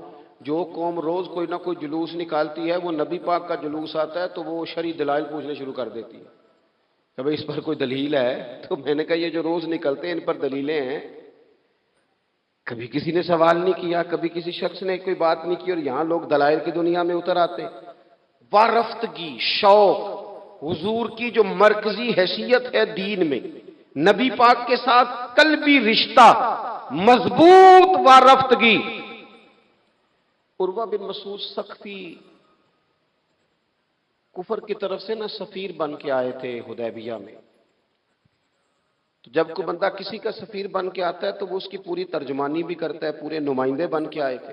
جو قوم روز کوئی نہ کوئی جلوس نکالتی ہے، وہ نبی پاک کا جلوس آتا ہے تو وہ شرعی دلائل پوچھنے شروع کر دیتی ہے کہ بھئی اس پر کوئی دلیل ہے؟ تو میں نے کہا یہ جو روز نکلتے ہیں ان پر دلیلیں ہیں؟ کبھی کسی نے سوال نہیں کیا، کبھی کسی شخص نے کوئی بات نہیں کی، اور یہاں لوگ دلائل کی دنیا میں اتر آتے۔ وارفتگی، شوق، حضور کی جو مرکزی حیثیت ہے دین میں، نبی پاک کے ساتھ قلبی رشتہ، مضبوط وارفتگی۔ عروہ بن مسعود ثقفی کفر کی طرف سے سفیر بن کے آئے تھے حدیبیہ میں۔ تو جب کوئی بندہ کسی کا سفیر بن کے آتا ہے تو وہ اس کی پوری ترجمانی بھی کرتا ہے، پورے نمائندے بن کے آئے تھے۔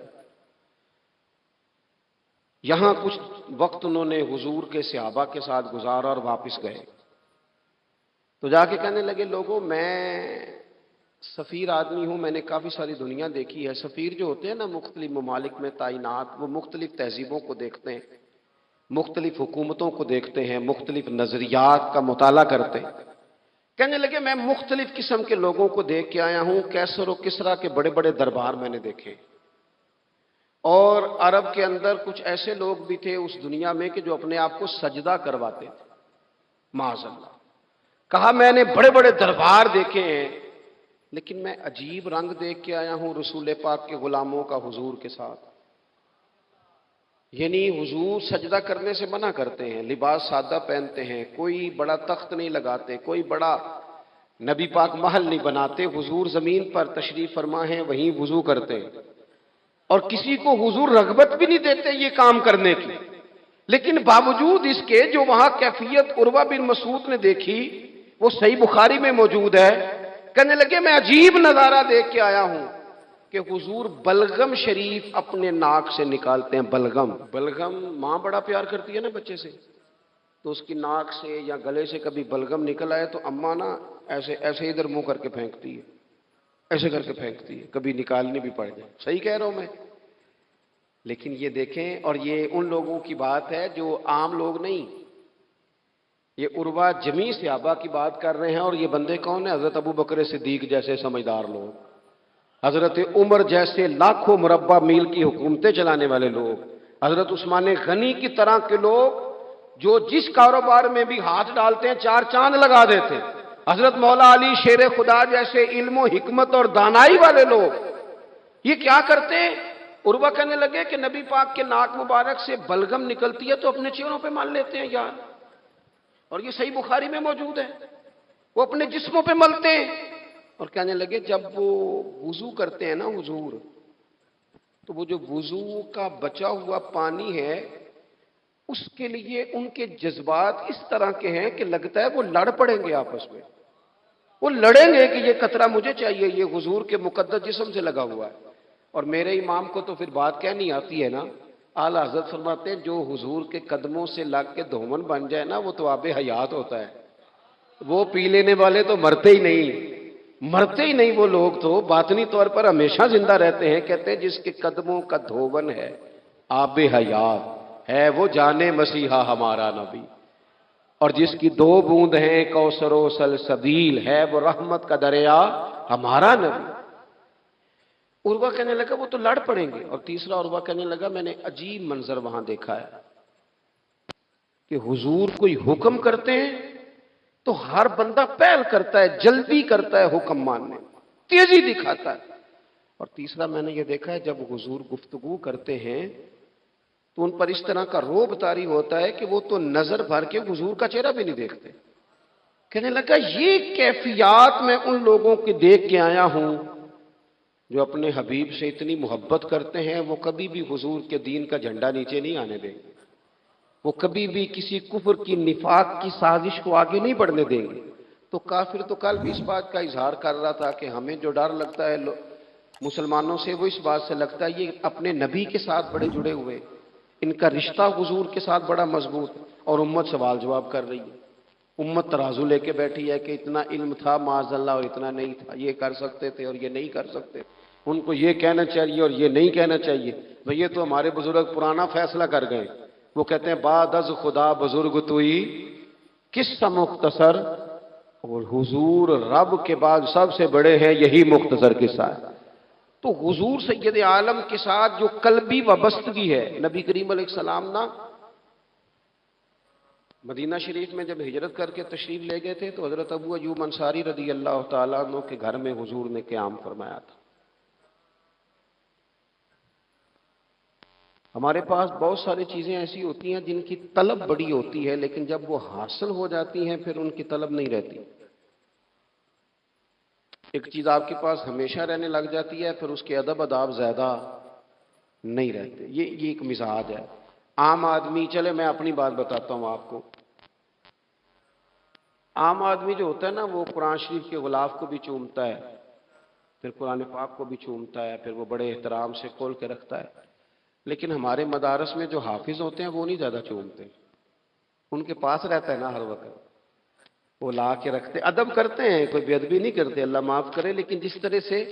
یہاں کچھ وقت انہوں نے حضور کے صحابہ کے ساتھ گزارا اور واپس گئے۔ تو جا کے کہنے لگے لوگوں میں سفیر آدمی ہوں، میں نے کافی ساری دنیا دیکھی ہے۔ سفیر جو ہوتے ہیں نا مختلف ممالک میں تعینات، وہ مختلف تہذیبوں کو دیکھتے ہیں، مختلف حکومتوں کو دیکھتے ہیں، مختلف نظریات کا مطالعہ کرتے ہیں۔ کہنے لگے میں مختلف قسم کے لوگوں کو دیکھ کے آیا ہوں، کیسر و کسریٰ کے بڑے بڑے دربار میں نے دیکھے، اور عرب کے اندر کچھ ایسے لوگ بھی تھے اس دنیا میں کہ جو اپنے آپ کو سجدہ کرواتے تھے، معاذ اللہ۔ کہا میں نے بڑے بڑے دربار دیکھے ہیں، لیکن میں عجیب رنگ دیکھ کے آیا ہوں رسول پاک کے غلاموں کا حضور کے ساتھ۔ یعنی حضور سجدہ کرنے سے منع کرتے ہیں، لباس سادہ پہنتے ہیں، کوئی بڑا تخت نہیں لگاتے، کوئی بڑا نبی پاک محل نہیں بناتے، حضور زمین پر تشریف فرما ہیں وہیں وضو کرتے ہیں، اور کسی کو حضور رغبت بھی نہیں دیتے یہ کام کرنے کی۔ لیکن باوجود اس کے جو وہاں کیفیت عروہ بن مسعود نے دیکھی وہ صحیح بخاری میں موجود ہے۔ کہنے لگے میں عجیب نظارہ دیکھ کے آیا ہوں کہ حضور بلغم شریف اپنے ناک سے نکالتے ہیں۔ بلغم ماں بڑا پیار کرتی ہے نا بچے سے، تو اس کی ناک سے یا گلے سے کبھی بلغم نکل آئے تو اماں نا ایسے ادھر منہ کر کے پھینکتی ہے، ایسے کر کے پھینکتی ہے، کبھی نکالنی بھی پڑ جائے۔ صحیح کہہ رہا ہوں میں؟ لیکن یہ دیکھیں، اور یہ ان لوگوں کی بات ہے جو عام لوگ نہیں، یہ عروہ جمیع صحابہ کی بات کر رہے ہیں، اور یہ بندے کون ہیں؟ حضرت ابو بکر صدیق جیسے سمجھدار لوگ، حضرت عمر جیسے لاکھوں مربع میل کی حکومتیں چلانے والے لوگ، حضرت عثمان غنی کی طرح کے لوگ جو جس کاروبار میں بھی ہاتھ ڈالتے ہیں چار چاند لگا دیتے ہیں، حضرت مولا علی شیر خدا جیسے علم و حکمت اور دانائی والے لوگ، یہ کیا کرتے ہیں؟ عروہ کہنے لگے کہ نبی پاک کے ناک مبارک سے بلغم نکلتی ہے تو اپنے چہروں پہ مل لیتے ہیں یار، اور یہ صحیح بخاری میں موجود ہے، وہ اپنے جسموں پہ ملتے ہیں۔ اور کہنے لگے جب وہ وضو کرتے ہیں نا حضور، تو وہ جو وضو کا بچا ہوا پانی ہے اس کے لیے ان کے جذبات اس طرح کے ہیں کہ لگتا ہے وہ لڑ پڑیں گے آپس میں، وہ لڑیں گے کہ یہ قطرہ مجھے چاہیے، یہ حضور کے مقدس جسم سے لگا ہوا ہے۔ اور میرے امام کو تو پھر بات کہنی آتی ہے نا، اعلیٰ حضرت فرماتے ہیں جو حضور کے قدموں سے لگ کے دھومن بن جائے نا وہ تو آب حیات ہوتا ہے، وہ پی لینے والے تو مرتے ہی نہیں وہ لوگ تو باطنی طور پر ہمیشہ زندہ رہتے ہیں۔ کہتے ہیں جس کے قدموں کا دھوون ہے آب حیات ہے وہ جانے مسیحا ہمارا نبی، اور جس کی دو بوند ہیں کوثر و سلسبیل ہے وہ رحمت کا دریا ہمارا نبی۔ عروہ کہنے لگا وہ تو لڑ پڑیں گے، اور تیسرا عروہ کہنے لگا میں نے عجیب منظر وہاں دیکھا ہے کہ حضور کوئی حکم کرتے ہیں تو ہر بندہ پہل کرتا ہے، جلدی کرتا ہے حکم ماننے، تیزی دکھاتا ہے۔ اور تیسرا میں نے یہ دیکھا ہے جب حضور گفتگو کرتے ہیں تو ان پر اس طرح کا روب طاری ہوتا ہے کہ وہ تو نظر بھر کے حضور کا چہرہ بھی نہیں دیکھتے۔ کہنے لگا یہ کیفیات میں ان لوگوں کی دیکھ کے آیا ہوں جو اپنے حبیب سے اتنی محبت کرتے ہیں، وہ کبھی بھی حضور کے دین کا جھنڈا نیچے نہیں آنے دیں گے، وہ کبھی بھی کسی کفر کی نفاق کی سازش کو آگے نہیں بڑھنے دیں گے۔ تو کافر تو کل بھی اس بات کا اظہار کر رہا تھا کہ ہمیں جو ڈر لگتا ہے مسلمانوں سے وہ اس بات سے لگتا ہے یہ اپنے نبی کے ساتھ بڑے جڑے ہوئے، ان کا رشتہ حضور کے ساتھ بڑا مضبوط، اور امت سوال جواب کر رہی ہے، امت ترازو لے کے بیٹھی ہے کہ اتنا علم تھا معاذ اللہ اور اتنا نہیں تھا، یہ کر سکتے تھے اور یہ نہیں کر سکتے، ان کو یہ کہنا چاہیے اور یہ نہیں کہنا چاہیے۔ بھئی یہ تو ہمارے بزرگ پرانا فیصلہ کر گئے، وہ کہتے ہیں بعد از خدا بزرگ توئی قصہ مختصر، اور حضور رب کے بعد سب سے بڑے ہیں، یہی مختصر قصہ ہے۔ تو حضور سید عالم کے ساتھ جو قلبی وابستگی ہے، نبی کریم علیہ السلام نا مدینہ شریف میں جب ہجرت کر کے تشریف لے گئے تھے تو حضرت ابو ایوب انصاری رضی اللہ تعالیٰ عنہ کے گھر میں حضور نے قیام فرمایا تھا۔ ہمارے پاس بہت ساری چیزیں ایسی ہوتی ہیں جن کی طلب بڑی ہوتی ہے، لیکن جب وہ حاصل ہو جاتی ہیں پھر ان کی طلب نہیں رہتی۔ ایک چیز آپ کے پاس ہمیشہ رہنے لگ جاتی ہے پھر اس کے ادب آداب زیادہ نہیں رہتے، یہ ایک مزاج ہے۔ عام آدمی، چلے میں اپنی بات بتاتا ہوں آپ کو، عام آدمی جو ہوتا ہے نا وہ قرآن شریف کے غلاف کو بھی چومتا ہے، پھر قرآن پاک کو بھی چومتا ہے، پھر وہ بڑے احترام سے کھول کے رکھتا ہے، لیکن ہمارے مدارس میں جو حافظ ہوتے ہیں وہ نہیں زیادہ چومتے، ان کے پاس رہتا ہے نا ہر وقت، وہ لا کے رکھتے، ادب کرتے ہیں، کوئی بے ادبی نہیں کرتے، اللہ معاف کرے، لیکن جس طرح سے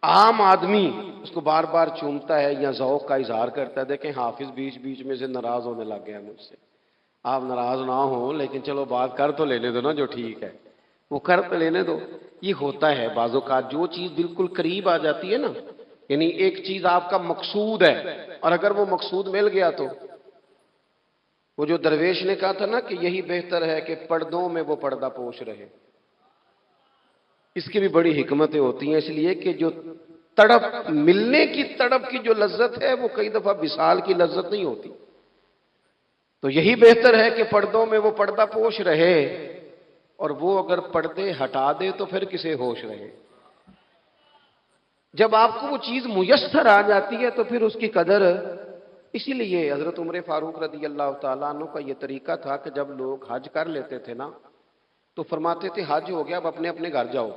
عام آدمی اس کو بار بار چومتا ہے یا ذوق کا اظہار کرتا ہے، دیکھیں حافظ بیچ بیچ میں سے ناراض ہونے لگ گیا مجھ سے۔ آپ ناراض نہ ہوں، لیکن چلو بات کر تو لینے دو نا، جو ٹھیک ہے وہ کر تو لینے دو۔ یہ ہوتا ہے بعض اوقات، جو چیز بالکل قریب آ جاتی ہے نا، یعنی ایک چیز آپ کا مقصود ہے اور اگر وہ مقصود مل گیا تو، وہ جو درویش نے کہا تھا نا کہ یہی بہتر ہے کہ پردوں میں وہ پردہ پوش رہے، اس کی بھی بڑی حکمتیں ہوتی ہیں، اس لیے کہ جو تڑپ، ملنے کی تڑپ کی جو لذت ہے وہ کئی دفعہ وصال کی لذت نہیں ہوتی، تو یہی بہتر ہے کہ پردوں میں وہ پردہ پوش رہے، اور وہ اگر پردے ہٹا دے تو پھر کسے ہوش رہے۔ جب آپ کو وہ چیز میسر آ جاتی ہے تو پھر اس کی قدر، اسی لیے حضرت عمر فاروق رضی اللہ تعالیٰ عنہ کا یہ طریقہ تھا کہ جب لوگ حج کر لیتے تھے نا تو فرماتے تھے حج ہو گیا، اب اپنے اپنے گھر جاؤ،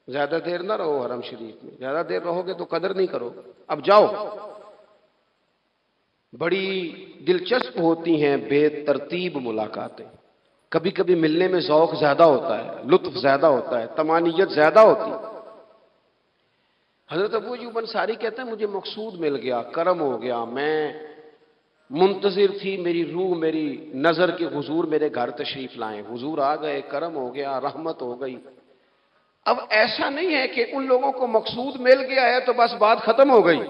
زیادہ دیر نہ رہو حرم شریف میں، زیادہ دیر رہو گے تو قدر نہیں کرو، اب جاؤ۔ بڑی دلچسپ ہوتی ہیں بے ترتیب ملاقاتیں، کبھی کبھی ملنے میں ذوق زیادہ ہوتا ہے، لطف زیادہ ہوتا ہے، طمانینت زیادہ ہوتی ہے۔ حضرت ابو ایوب انصاری کہتے ہیں مجھے مقصود مل گیا، کرم ہو گیا، میں منتظر تھی، میری روح، میری نظر کی حضور میرے گھر تشریف لائیں، حضور آ گئے، کرم ہو گیا، رحمت ہو گئی۔ اب ایسا نہیں ہے کہ ان لوگوں کو مقصود مل گیا ہے تو بس بات ختم ہو گئی،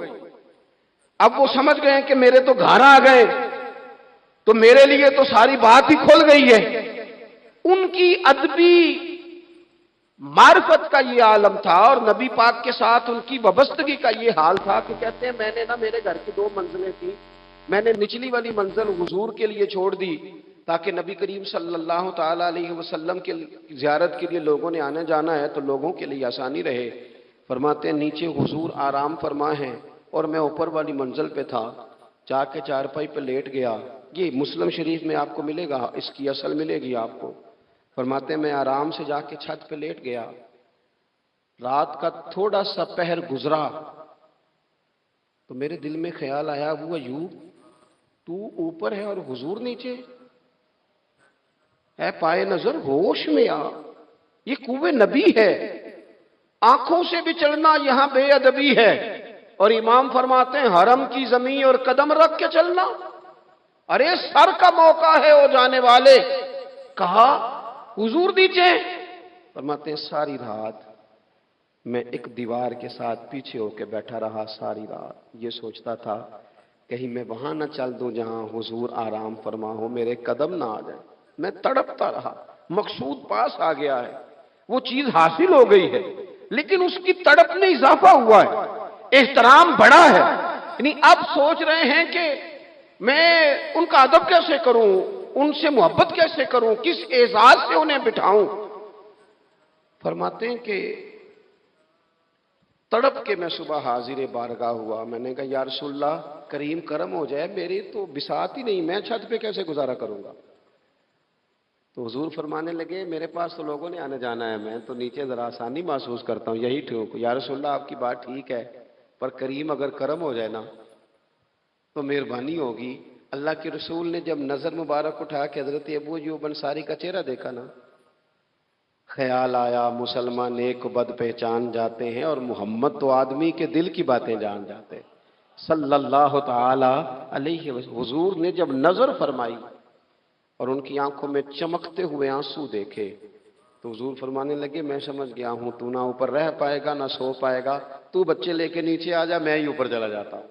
اب وہ سمجھ گئے کہ میرے تو گھر آ گئے تو میرے لیے تو ساری بات ہی کھل گئی ہے۔ ان کی ادبی معرفت کا یہ عالم تھا اور نبی پاک کے ساتھ ان کی وابستگی کا یہ حال تھا کہ کہتے ہیں میں نے نا، میرے گھر کی 2 منزلیں تھیں، میں نے نچلی والی منزل حضور کے لیے چھوڑ دی تاکہ نبی کریم صلی اللہ تعالی علیہ وسلم کے زیارت کے لیے لوگوں نے آنا جانا ہے تو لوگوں کے لیے آسانی رہے۔ فرماتے ہیں نیچے حضور آرام فرما ہیں اور میں اوپر والی منزل پہ تھا، جا کے چارپائی پہ لیٹ گیا۔ یہ مسلم شریف میں آپ کو ملے گا، اس کی اصل ملے گی آپ کو۔ فرماتے ہیں میں آرام سے جا کے چھت پہ لیٹ گیا، رات کا تھوڑا سا پہر گزرا تو میرے دل میں خیال آیا وہ ایوب تو اوپر ہے اور حضور نیچے، اے پائے نظر ہوش میں آ، یہ کوہ نبی ہے، آنکھوں سے بھی چلنا یہاں بے ادبی ہے، اور امام فرماتے ہیں حرم کی زمین اور قدم رکھ کے چلنا، ارے سر کا موقع ہے وہ جانے والے۔ کہا حضور نیچے، فرماتے ہیں ساری رات میں ایک دیوار کے ساتھ پیچھے ہو کے بیٹھا رہا، ساری رات یہ سوچتا تھا کہیں میں وہاں نہ چل دوں جہاں حضور آرام فرما ہو، میرے قدم نہ آ جائے۔ میں تڑپتا رہا، مقصود پاس آ گیا ہے، وہ چیز حاصل ہو گئی ہے، لیکن اس کی تڑپ میں اضافہ ہوا ہے، احترام بڑا ہے، یعنی اب سوچ رہے ہیں کہ میں ان کا ادب کیسے کروں، ان سے محبت کیسے کروں، کس اعزاز سے انہیں بٹھاؤں۔ فرماتے ہیں کہ تڑپ کے میں صبح حاضر بارگاہ ہوا، میں نے کہا یا رسول اللہ کریم کرم ہو جائے، میری تو بساط ہی نہیں، میں چھت پہ کیسے گزارا کروں گا۔ تو حضور فرمانے لگے میرے پاس تو لوگوں نے آنے جانا ہے، میں تو نیچے ذرا آسانی محسوس کرتا ہوں، یہی ٹھیک۔ یا رسول اللہ آپ کی بات ٹھیک ہے، پر کریم اگر کرم ہو جائے نا تو مہربانی ہوگی۔ اللہ کے رسول نے جب نظر مبارک اٹھا کے حضرت ابو ایوب انصاری کا چہرہ دیکھا نا، خیال آیا مسلمان نیک و بد پہچان جاتے ہیں اور محمد تو آدمی کے دل کی باتیں جان جاتے ہیں صلی اللہ تعالی علیہ وسلم۔ حضور نے جب نظر فرمائی اور ان کی آنکھوں میں چمکتے ہوئے آنسو دیکھے تو حضور فرمانے لگے میں سمجھ گیا ہوں تو نہ اوپر رہ پائے گا نہ سو پائے گا، تو بچے لے کے نیچے آ جا، میں ہی اوپر چلا جاتا ہوں۔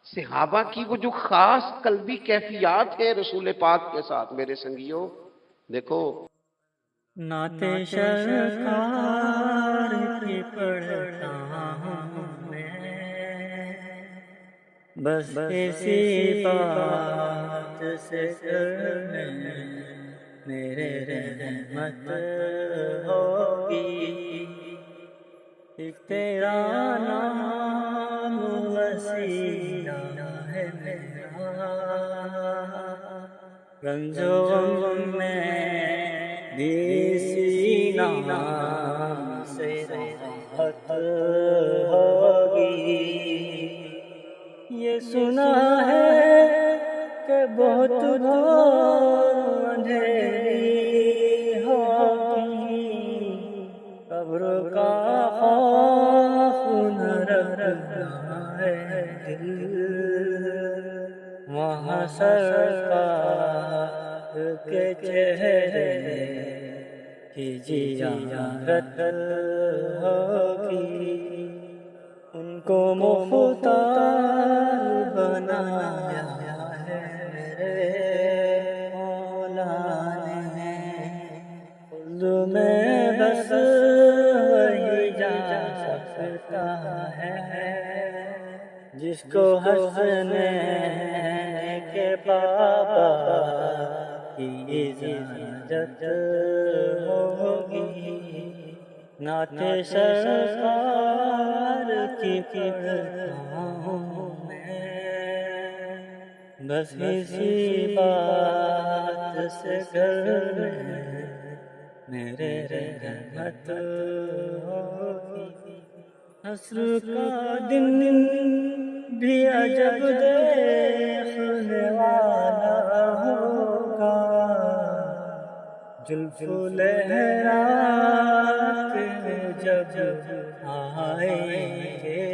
صحابہ کی وہ جو خاص قلبی کیفیات ہے رسول پاک کے ساتھ، میرے سنگیوں دیکھو، نعت سرکار کی پڑھتا ہوں میں، بس اسی بات سے کرنے میرے رحمت ہوگی، ایک تیرا نام وسیلہ ہے میرا، رنج و غم میں اسی نام سے راحت ہوگی، یہ سنا ہے کہ بہت دور اندھیری ہوا رہا ہے دل، وہاں سرکار کے چہرے کی زیارت ہوگی، ان کو مختار بنایا ہے میرے مولا نے، خود میں بس وہی جا سکتا ہے جس کو ہنسنے کے بابا کی اجازت ہوگی، نعت سرکار کی پڑھتا ہوں میں، بس اسی بات سے گھر میں میرے رحمت ہوگی، عصر کا دن بھی عجب دیکھنے والا ہوگا، زلف لہرا کے جب آئیں گے،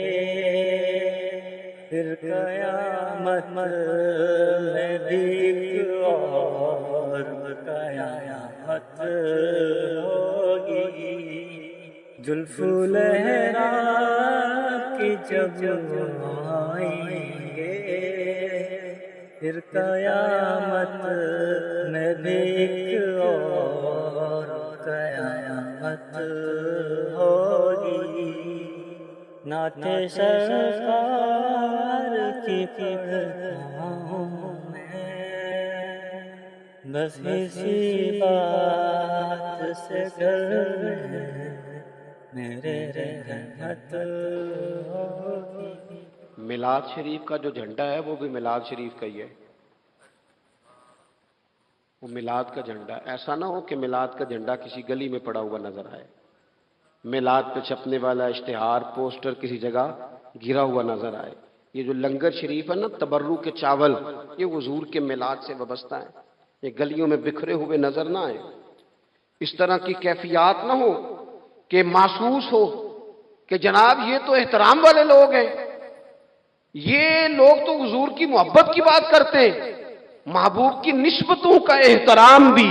پھر قیامت میں بھی ایک اور قیامت ہوگی، زلف لہرا کے جب آئیں گے، پھر قیامت میں بھی ایک اور قیامت ہوگی، نعت سرکار کی پڑھتا ہوں میں، بس اسی بات سے گھر میں میرے رحمت ہوگی۔ میلاد شریف کا جو جھنڈا ہے وہ بھی میلاد شریف کا ہی ہے، وہ میلاد کا جھنڈا، ایسا نہ ہو کہ میلاد کا جھنڈا کسی گلی میں پڑا ہوا نظر آئے، میلاد پہ چھپنے والا اشتہار پوسٹر کسی جگہ گرا ہوا نظر آئے، یہ جو لنگر شریف ہے نا، تبرک کے چاول، یہ حضور کے میلاد سے وابستہ ہیں، یہ گلیوں میں بکھرے ہوئے نظر نہ آئے، اس طرح کی کیفیات نہ ہو کہ محسوس ہو کہ جناب یہ تو احترام والے لوگ ہیں، یہ لوگ تو حضور کی محبت کی بات کرتے ہیں، محبوب کی نسبتوں کا احترام بھی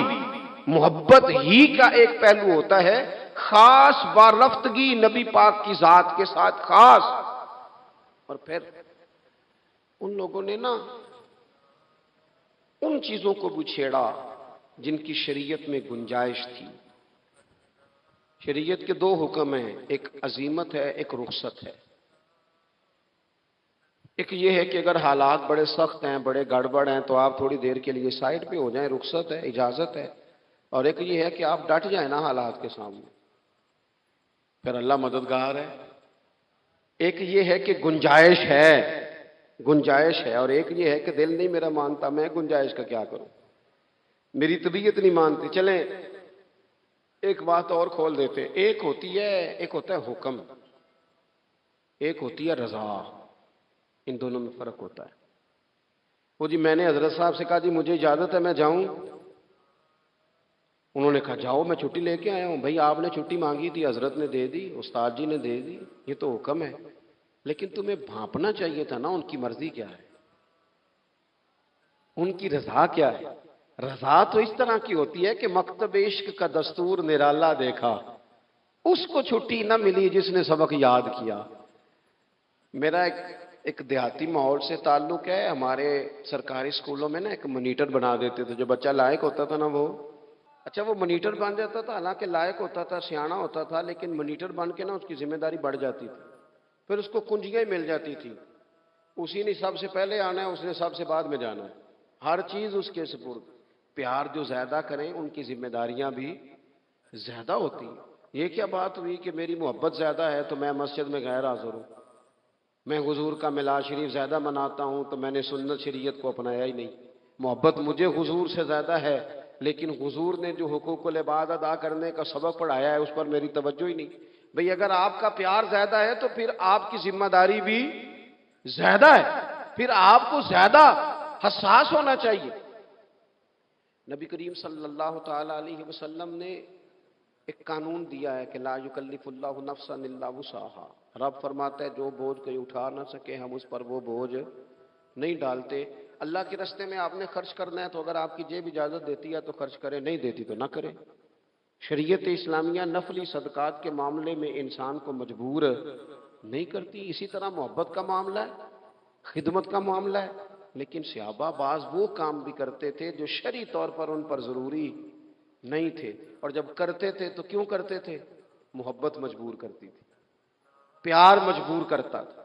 محبت ہی کا ایک پہلو ہوتا ہے، خاص وارفتگی نبی پاک کی ذات کے ساتھ خاص۔ اور پھر ان لوگوں نے نا ان چیزوں کو بھی چھیڑا جن کی شریعت میں گنجائش تھی۔ شریعت کے دو حکم ہیں، ایک عزیمت ہے، ایک رخصت ہے۔ ایک یہ ہے کہ اگر حالات بڑے سخت ہیں، بڑے گڑبڑ ہیں، تو آپ تھوڑی دیر کے لیے سائڈ پہ ہو جائیں، رخصت ہے، اجازت ہے۔ اور ایک یہ ہے کہ آپ ڈٹ جائیں نا حالات کے سامنے، پھر اللہ مددگار ہے۔ ایک یہ ہے کہ گنجائش ہے، گنجائش ہے، اور ایک یہ ہے کہ دل نہیں میرا مانتا، میں گنجائش کا کیا کروں، میری طبیعت نہیں مانتی۔ چلیں ایک بات اور کھول دیتے، ایک ہوتا ہے حکم، ایک ہوتی ہے رضا، ان دونوں میں فرق ہوتا ہے۔ وہ جی میں نے حضرت صاحب سے کہا جی مجھے اجازت ہے میں جاؤں، انہوں نے کہا جاؤ میں چھٹی لے کے آیا ہوں۔ بھائی آپ نے چھٹی مانگی تھی، حضرت نے دے دی، استاد جی نے دے دی، یہ تو حکم ہے، لیکن تمہیں بھانپنا چاہیے تھا نا ان کی مرضی کیا ہے، ان کی رضا کیا ہے۔ رضا تو اس طرح کی ہوتی ہے کہ مکتب عشق کا دستور نرالا دیکھا، اس کو چھٹی نہ ملی جس نے سبق یاد کیا۔ میرا ایک دیہاتی ماحول سے تعلق ہے، ہمارے سرکاری اسکولوں میں نا ایک مانیٹر بنا دیتے تھے، جو بچہ لائق ہوتا تھا نا وہ وہ مانیٹر بن جاتا تھا، حالانکہ لائق ہوتا تھا، سیاںا ہوتا تھا، لیکن مانیٹر بن کے نا اس کی ذمہ داری بڑھ جاتی تھی، پھر اس کو کنجیاں ہی مل جاتی تھی، اسی نے سب سے پہلے آنا ہے، اس نے سب سے بعد میں جانا ہے، ہر چیز اس کے سپرد۔ پیار جو زیادہ کریں ان کی ذمہ داریاں بھی زیادہ ہوتی ہیں۔ یہ کیا بات ہوئی کہ میری محبت زیادہ ہے تو میں مسجد میں غیر حاضر ہوں، میں حضور کا میلاد شریف زیادہ مناتا ہوں تو میں نے سنت شریعت کو اپنایا ہی نہیں۔ محبت مجھے حضور سے زیادہ ہے، لیکن حضور نے جو حقوق العباد ادا کرنے کا سبق پڑھایا ہے اس پر میری توجہ ہی نہیں۔ بھئی اگر آپ کا پیار زیادہ ہے تو پھر آپ کی ذمہ داری بھی زیادہ ہے، پھر آپ کو زیادہ حساس ہونا چاہیے۔ نبی کریم صلی اللہ تعالی علیہ وسلم نے ایک قانون دیا ہے کہ لا یکلف اللہ نفسا الا وسعها، رب فرماتا ہے جو بوجھ کوئی اٹھا نہ سکے ہم اس پر وہ بوجھ نہیں ڈالتے. اللہ کے راستے میں آپ نے خرچ کرنا ہے تو اگر آپ کی جیب اجازت دیتی ہے تو خرچ کرے, نہیں دیتی تو نہ کرے. شریعت اسلامیہ نفلی صدقات کے معاملے میں انسان کو مجبور نہیں کرتی. اسی طرح محبت کا معاملہ ہے, خدمت کا معاملہ ہے, لیکن صحابہ بعض وہ کام بھی کرتے تھے جو شرعی طور پر ان پر ضروری نہیں تھے, اور جب کرتے تھے تو کیوں کرتے تھے؟ محبت مجبور کرتی تھی, پیار مجبور کرتا تھا.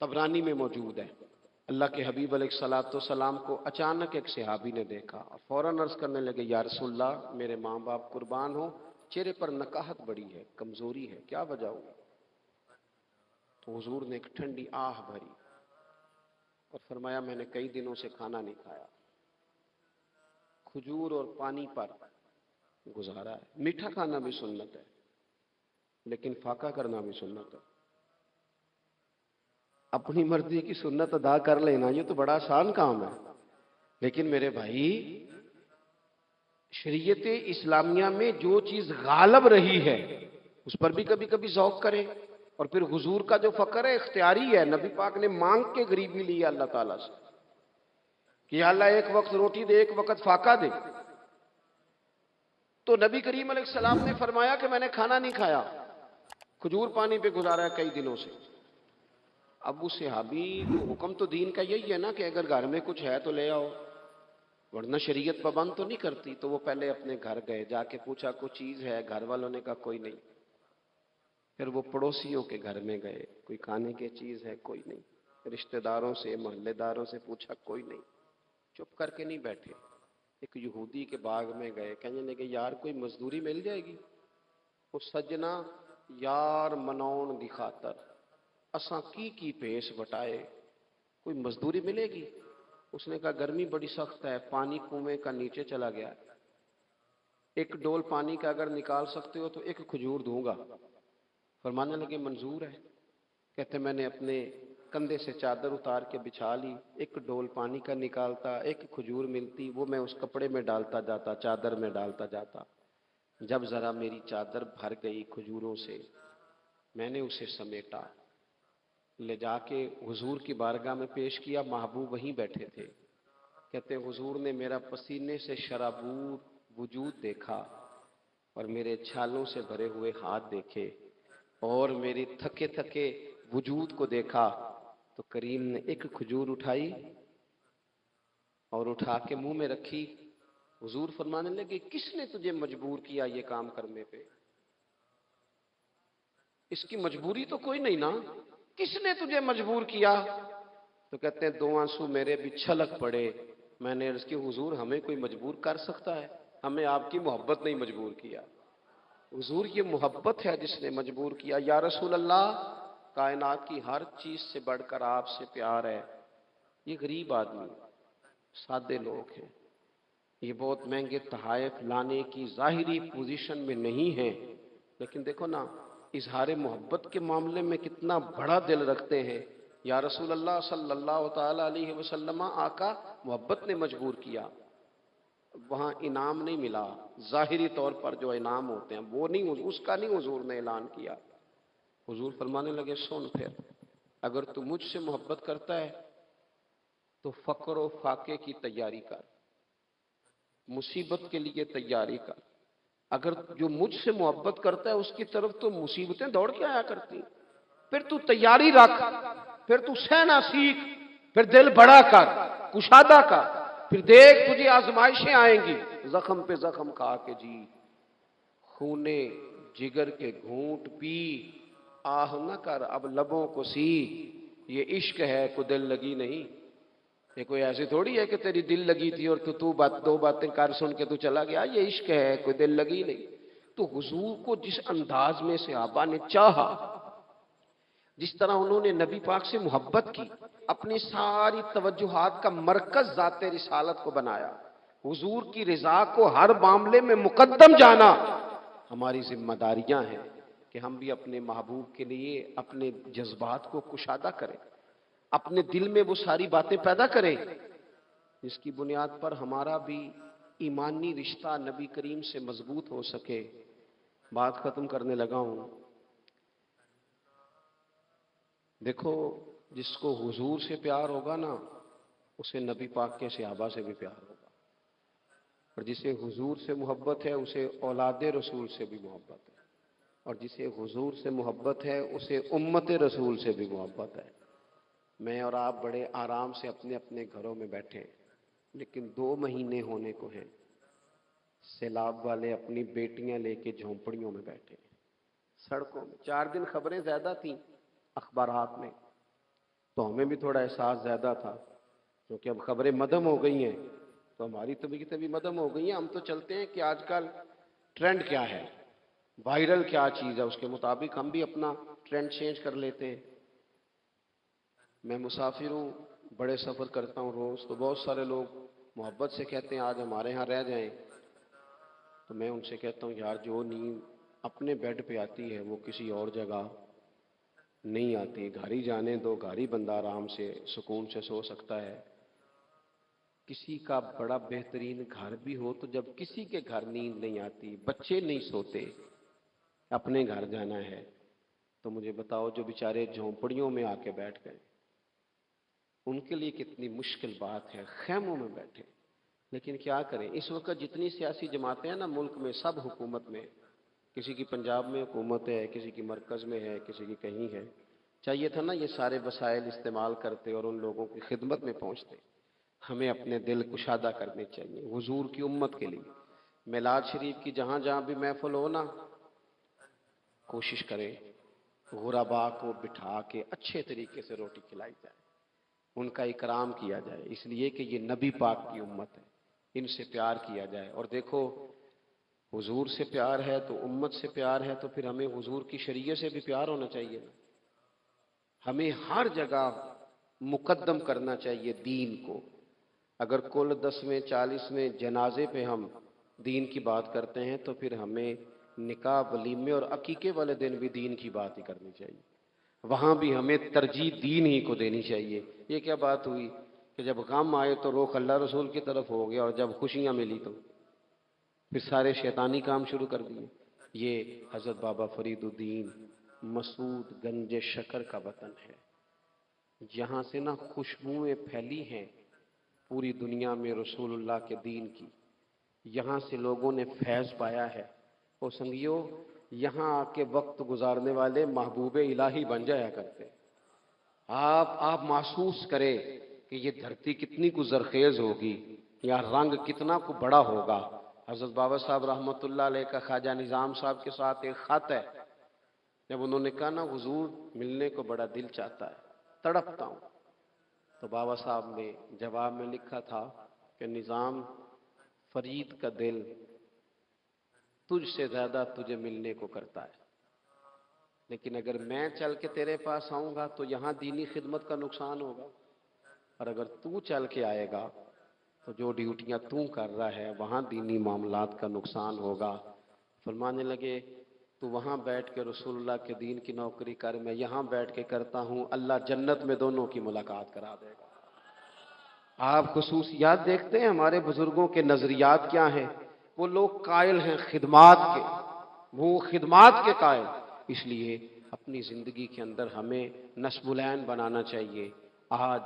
طبرانی میں موجود ہے, اللہ کے حبیب علیہ الصلوۃ والسلام کو اچانک ایک صحابی نے دیکھا اور فوراً عرض کرنے لگے یا رسول اللہ میرے ماں باپ قربان ہو, چہرے پر نکاہت بڑی ہے, کمزوری ہے, کیا وجہ ہوئی؟ تو حضور نے ایک ٹھنڈی آہ بھری اور فرمایا میں نے کئی دنوں سے کھانا نہیں کھایا, کھجور اور پانی پر گزارا ہے. میٹھا کھانا بھی سنت ہے لیکن فاقہ کرنا بھی سنت ہے. اپنی مرضی کی سنت ادا کر لینا یہ تو بڑا آسان کام ہے, لیکن میرے بھائی شریعت اسلامیہ میں جو چیز غالب رہی ہے اس پر بھی کبھی کبھی ذوق کریں. اور پھر حضور کا جو فقر ہے اختیاری ہے, نبی پاک نے مانگ کے غریبی لی اللہ تعالیٰ سے کہ یا اللہ ایک وقت روٹی دے ایک وقت فاقہ دے. تو نبی کریم علیہ السلام نے فرمایا کہ میں نے کھانا نہیں کھایا, کھجور پانی پہ گزارا ہے کئی دنوں سے. اب اس صحابی کو حکم تو دین کا یہی ہے نا کہ اگر گھر میں کچھ ہے تو لے آؤ, ورنہ شریعت پابند تو نہیں کرتی. تو وہ پہلے اپنے گھر گئے, جا کے پوچھا کوئی چیز ہے؟ گھر والوں نے کہا کوئی نہیں. پھر وہ پڑوسیوں کے گھر میں گئے, کوئی کھانے کی چیز ہے؟ کوئی نہیں. رشتہ داروں سے محلے داروں سے پوچھا, کوئی نہیں. چپ کر کے نہیں بیٹھے, ایک یہودی کے باغ میں گئے, کہنے لگے یار کوئی مزدوری مل جائے گی؟ وہ سجنا یار منون دی خاطر اساں کی پیش بٹائے, کوئی مزدوری ملے گی؟ اس نے کہا گرمی بڑی سخت ہے, پانی کنویں کا نیچے چلا گیا, ایک ڈول پانی کا اگر نکال سکتے ہو تو ایک کھجور دوں گا. فرمانے لگے منظور ہے. کہتے میں نے اپنے کندھے سے چادر اتار کے بچھا لی, ایک ڈول پانی کا نکالتا, ایک کھجور ملتی, وہ میں اس کپڑے میں ڈالتا جاتا, چادر میں ڈالتا جاتا. جب ذرا میری چادر بھر گئی کھجوروں سے, میں نے اسے سمیٹا, لے جا کے حضور کی بارگاہ میں پیش کیا. محبوب وہیں بیٹھے تھے. کہتے حضور نے میرا پسینے سے شرابور وجود دیکھا اور میرے چھالوں سے بھرے ہوئے ہاتھ دیکھے اور میری تھکے تھکے وجود کو دیکھا, تو کریم نے ایک کھجور اٹھائی اور اٹھا کے منہ میں رکھی. حضور فرمانے لگے کس نے تجھے مجبور کیا یہ کام کرنے پہ؟ اس کی مجبوری تو کوئی نہیں نا, کس نے تجھے مجبور کیا؟ تو کہتے ہیں دو آنسو میرے بھی چھلک پڑے. میں نے عرض کی حضور ہمیں کوئی مجبور کر سکتا ہے؟ ہمیں آپ کی محبت نہیں مجبور کیا. حضور یہ محبت ہے جس نے مجبور کیا. یا رسول اللہ کائنات کی ہر چیز سے بڑھ کر آپ سے پیار ہے. یہ غریب آدمی, سادے لوگ ہیں, یہ بہت مہنگے تحائف لانے کی ظاہری پوزیشن میں نہیں ہیں, لیکن دیکھو نا اظہار محبت کے معاملے میں کتنا بڑا دل رکھتے ہیں. یا رسول اللہ صلی اللہ تعالی علیہ وسلم, آقا محبت نے مجبور کیا. وہاں انعام نہیں ملا, ظاہری طور پر جو انعام ہوتے ہیں وہ نہیں, اس کا نہیں حضور نے اعلان کیا. حضور فرمانے لگے سن پھر, اگر تو مجھ سے محبت کرتا ہے تو فقر و فاقے کی تیاری کر, مصیبت کے لیے تیاری کر. اگر جو مجھ سے محبت کرتا ہے اس کی طرف تو مصیبتیں دوڑ کے آیا کرتی, پھر تو تیاری رکھ, پھر تو سہنا سیکھ, پھر دل بڑا کر, کشادہ کر, پھر دیکھ تجھے آزمائشیں آئیں گی. زخم پہ زخم کھا کے جی, خونے جگر کے گھونٹ پی, آہ نہ کر اب لبوں کو سی. یہ عشق ہے کو دل لگی نہیں. یہ کوئی ایسی تھوڑی ہے کہ تیری دل لگی تھی اور تو دو باتیں کر سن کے تو چلا گیا. یہ عشق ہے کوئی دل لگی نہیں. تو حضور کو جس انداز میں صحابہ نے چاہا, جس طرح انہوں نے نبی پاک سے محبت کی, اپنی ساری توجہات کا مرکز ذات رسالت کو بنایا, حضور کی رضا کو ہر معاملے میں مقدم جانا. ہماری ذمہ داریاں ہیں کہ ہم بھی اپنے محبوب کے لیے اپنے جذبات کو کشادہ کریں, اپنے دل میں وہ ساری باتیں پیدا کریں جس کی بنیاد پر ہمارا بھی ایمانی رشتہ نبی کریم سے مضبوط ہو سکے. بات ختم کرنے لگا ہوں. دیکھو جس کو حضور سے پیار ہوگا نا اسے نبی پاک کے صحابہ سے بھی پیار ہوگا، اور جسے حضور سے محبت ہے اسے اولاد رسول سے بھی محبت ہے، اور جسے حضور سے محبت ہے اسے امت رسول سے بھی محبت ہے۔ میں اور آپ بڑے آرام سے اپنے اپنے گھروں میں بیٹھے ہیں، لیکن 2 مہینے ہونے کو ہیں سیلاب والے اپنی بیٹیاں لے کے جھونپڑیوں میں بیٹھے ہیں، سڑکوں میں۔ 4 دن خبریں زیادہ تھیں اخبارات میں، تو ہمیں بھی تھوڑا احساس زیادہ تھا، کیونکہ اب خبریں مدھم ہو گئی ہیں تو ہماری طبیعتیں بھی مدھم ہو گئی ہیں۔ ہم تو چلتے ہیں کہ آج کل ٹرینڈ کیا ہے، وائرل کیا چیز ہے، اس کے مطابق ہم بھی اپنا ٹرینڈ چینج کر لیتے ہیں۔ میں مسافر ہوں، بڑے سفر کرتا ہوں روز، تو بہت سارے لوگ محبت سے کہتے ہیں آج ہمارے ہاں رہ جائیں، تو میں ان سے کہتا ہوں یار جو نیند اپنے بیڈ پہ آتی ہے وہ کسی اور جگہ نہیں آتی، گھر ہی جانے دو، گھر ہی بندہ آرام سے سکون سے سو سکتا ہے۔ کسی کا بڑا بہترین گھر بھی ہو تو جب کسی کے گھر نیند نہیں آتی، بچے نہیں سوتے، اپنے گھر جانا ہے، تو مجھے بتاؤ جو بیچارے جھونپڑیوں میں آ کے بیٹھ گئے ان کے لیے کتنی مشکل بات ہے، خیموں میں بیٹھے۔ لیکن کیا کریں، اس وقت جتنی سیاسی جماعتیں ہیں نا ملک میں، سب حکومت میں، کسی کی پنجاب میں حکومت ہے، کسی کی مرکز میں ہے، کسی کی کہیں ہے۔ چاہیے تھا نا یہ سارے وسائل استعمال کرتے اور ان لوگوں کی خدمت میں پہنچتے۔ ہمیں اپنے دل کشادہ کرنے چاہیے حضور کی امت کے لیے۔ میلاد شریف کی جہاں جہاں بھی محفل ہو نا، کوشش کریں غربا کو بٹھا کے اچھے طریقے سے روٹی کھلائی جائے، ان کا اکرام کیا جائے، اس لیے کہ یہ نبی پاک کی امت ہے، ان سے پیار کیا جائے۔ اور دیکھو حضور سے پیار ہے تو امت سے پیار ہے، تو پھر ہمیں حضور کی شریعت سے بھی پیار ہونا چاہیے۔ ہمیں ہر جگہ مقدم کرنا چاہیے دین کو۔ اگر کل 10ویں 40ویں جنازے پہ ہم دین کی بات کرتے ہیں تو پھر ہمیں نکاح ولیمے اور عقیقے والے دن بھی دین کی بات ہی کرنی چاہیے، وہاں بھی ہمیں ترجیح دین ہی کو دینی چاہیے۔ یہ کیا بات ہوئی کہ جب غم آئے تو رخ اللہ رسول کی طرف ہو گیا، اور جب خوشیاں ملی تو پھر سارے شیطانی کام شروع کر دیے۔ یہ حضرت بابا فرید الدین مسعود گنج شکر کا وطن ہے، جہاں سے نا خوشبوئیں پھیلی ہیں پوری دنیا میں رسول اللہ کے دین کی، یہاں سے لوگوں نے فیض پایا ہے۔ اور سنگیو یہاں آ کے وقت گزارنے والے محبوب الہی بن جایا کرتے۔ آپ محسوس کریں کہ یہ دھرتی کتنی کو زرخیز ہوگی، یا رنگ کتنا کو بڑا ہوگا۔ حضرت بابا صاحب رحمۃ اللہ علیہ کا خواجہ نظام صاحب کے ساتھ ایک خط ہے، جب انہوں نے کہا نا حضور ملنے کو بڑا دل چاہتا ہے، تڑپتا ہوں، تو بابا صاحب نے جواب میں لکھا تھا کہ نظام فرید کا دل تجھ سے زیادہ تجھے ملنے کو کرتا ہے، لیکن اگر میں چل کے تیرے پاس آؤں گا تو یہاں دینی خدمت کا نقصان ہوگا، اور اگر تو چل کے آئے گا تو جو ڈیوٹیاں تو کر رہا ہے وہاں دینی معاملات کا نقصان ہوگا۔ فرمانے لگے تو وہاں بیٹھ کے رسول اللہ کے دین کی نوکری کر، میں یہاں بیٹھ کے کرتا ہوں، اللہ جنت میں دونوں کی ملاقات کرا دے گا۔ آپ خصوصیات دیکھتے ہیں ہمارے بزرگوں کے نظریات کیا ہیں، وہ لوگ قائل ہیں خدمات کے، وہ خدمات کے قائل، اس لیے اپنی زندگی کے اندر ہمیں نصب العین بنانا چاہیے۔ آج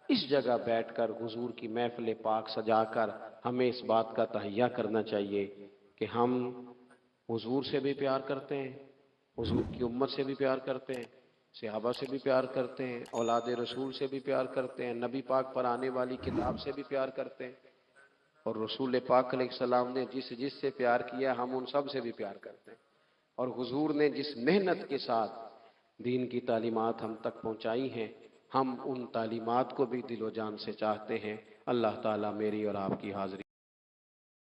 اس جگہ بیٹھ کر حضور کی محفل پاک سجا کر ہمیں اس بات کا تہیہ کرنا چاہیے کہ ہم حضور سے بھی پیار کرتے ہیں، حضور کی امت سے بھی پیار کرتے ہیں، صحابہ سے بھی پیار کرتے ہیں، اولاد رسول سے بھی پیار کرتے ہیں، نبی پاک پر آنے والی کتاب سے بھی پیار کرتے ہیں، اور رسول پاک علیہ السلام نے جس سے پیار کیا ہم ان سب سے بھی پیار کرتے ہیں، اور حضور نے جس محنت کے ساتھ دین کی تعلیمات ہم تک پہنچائی ہیں ہم ان تعلیمات کو بھی دل و جان سے چاہتے ہیں۔ اللہ تعالیٰ میری اور آپ کی حاضری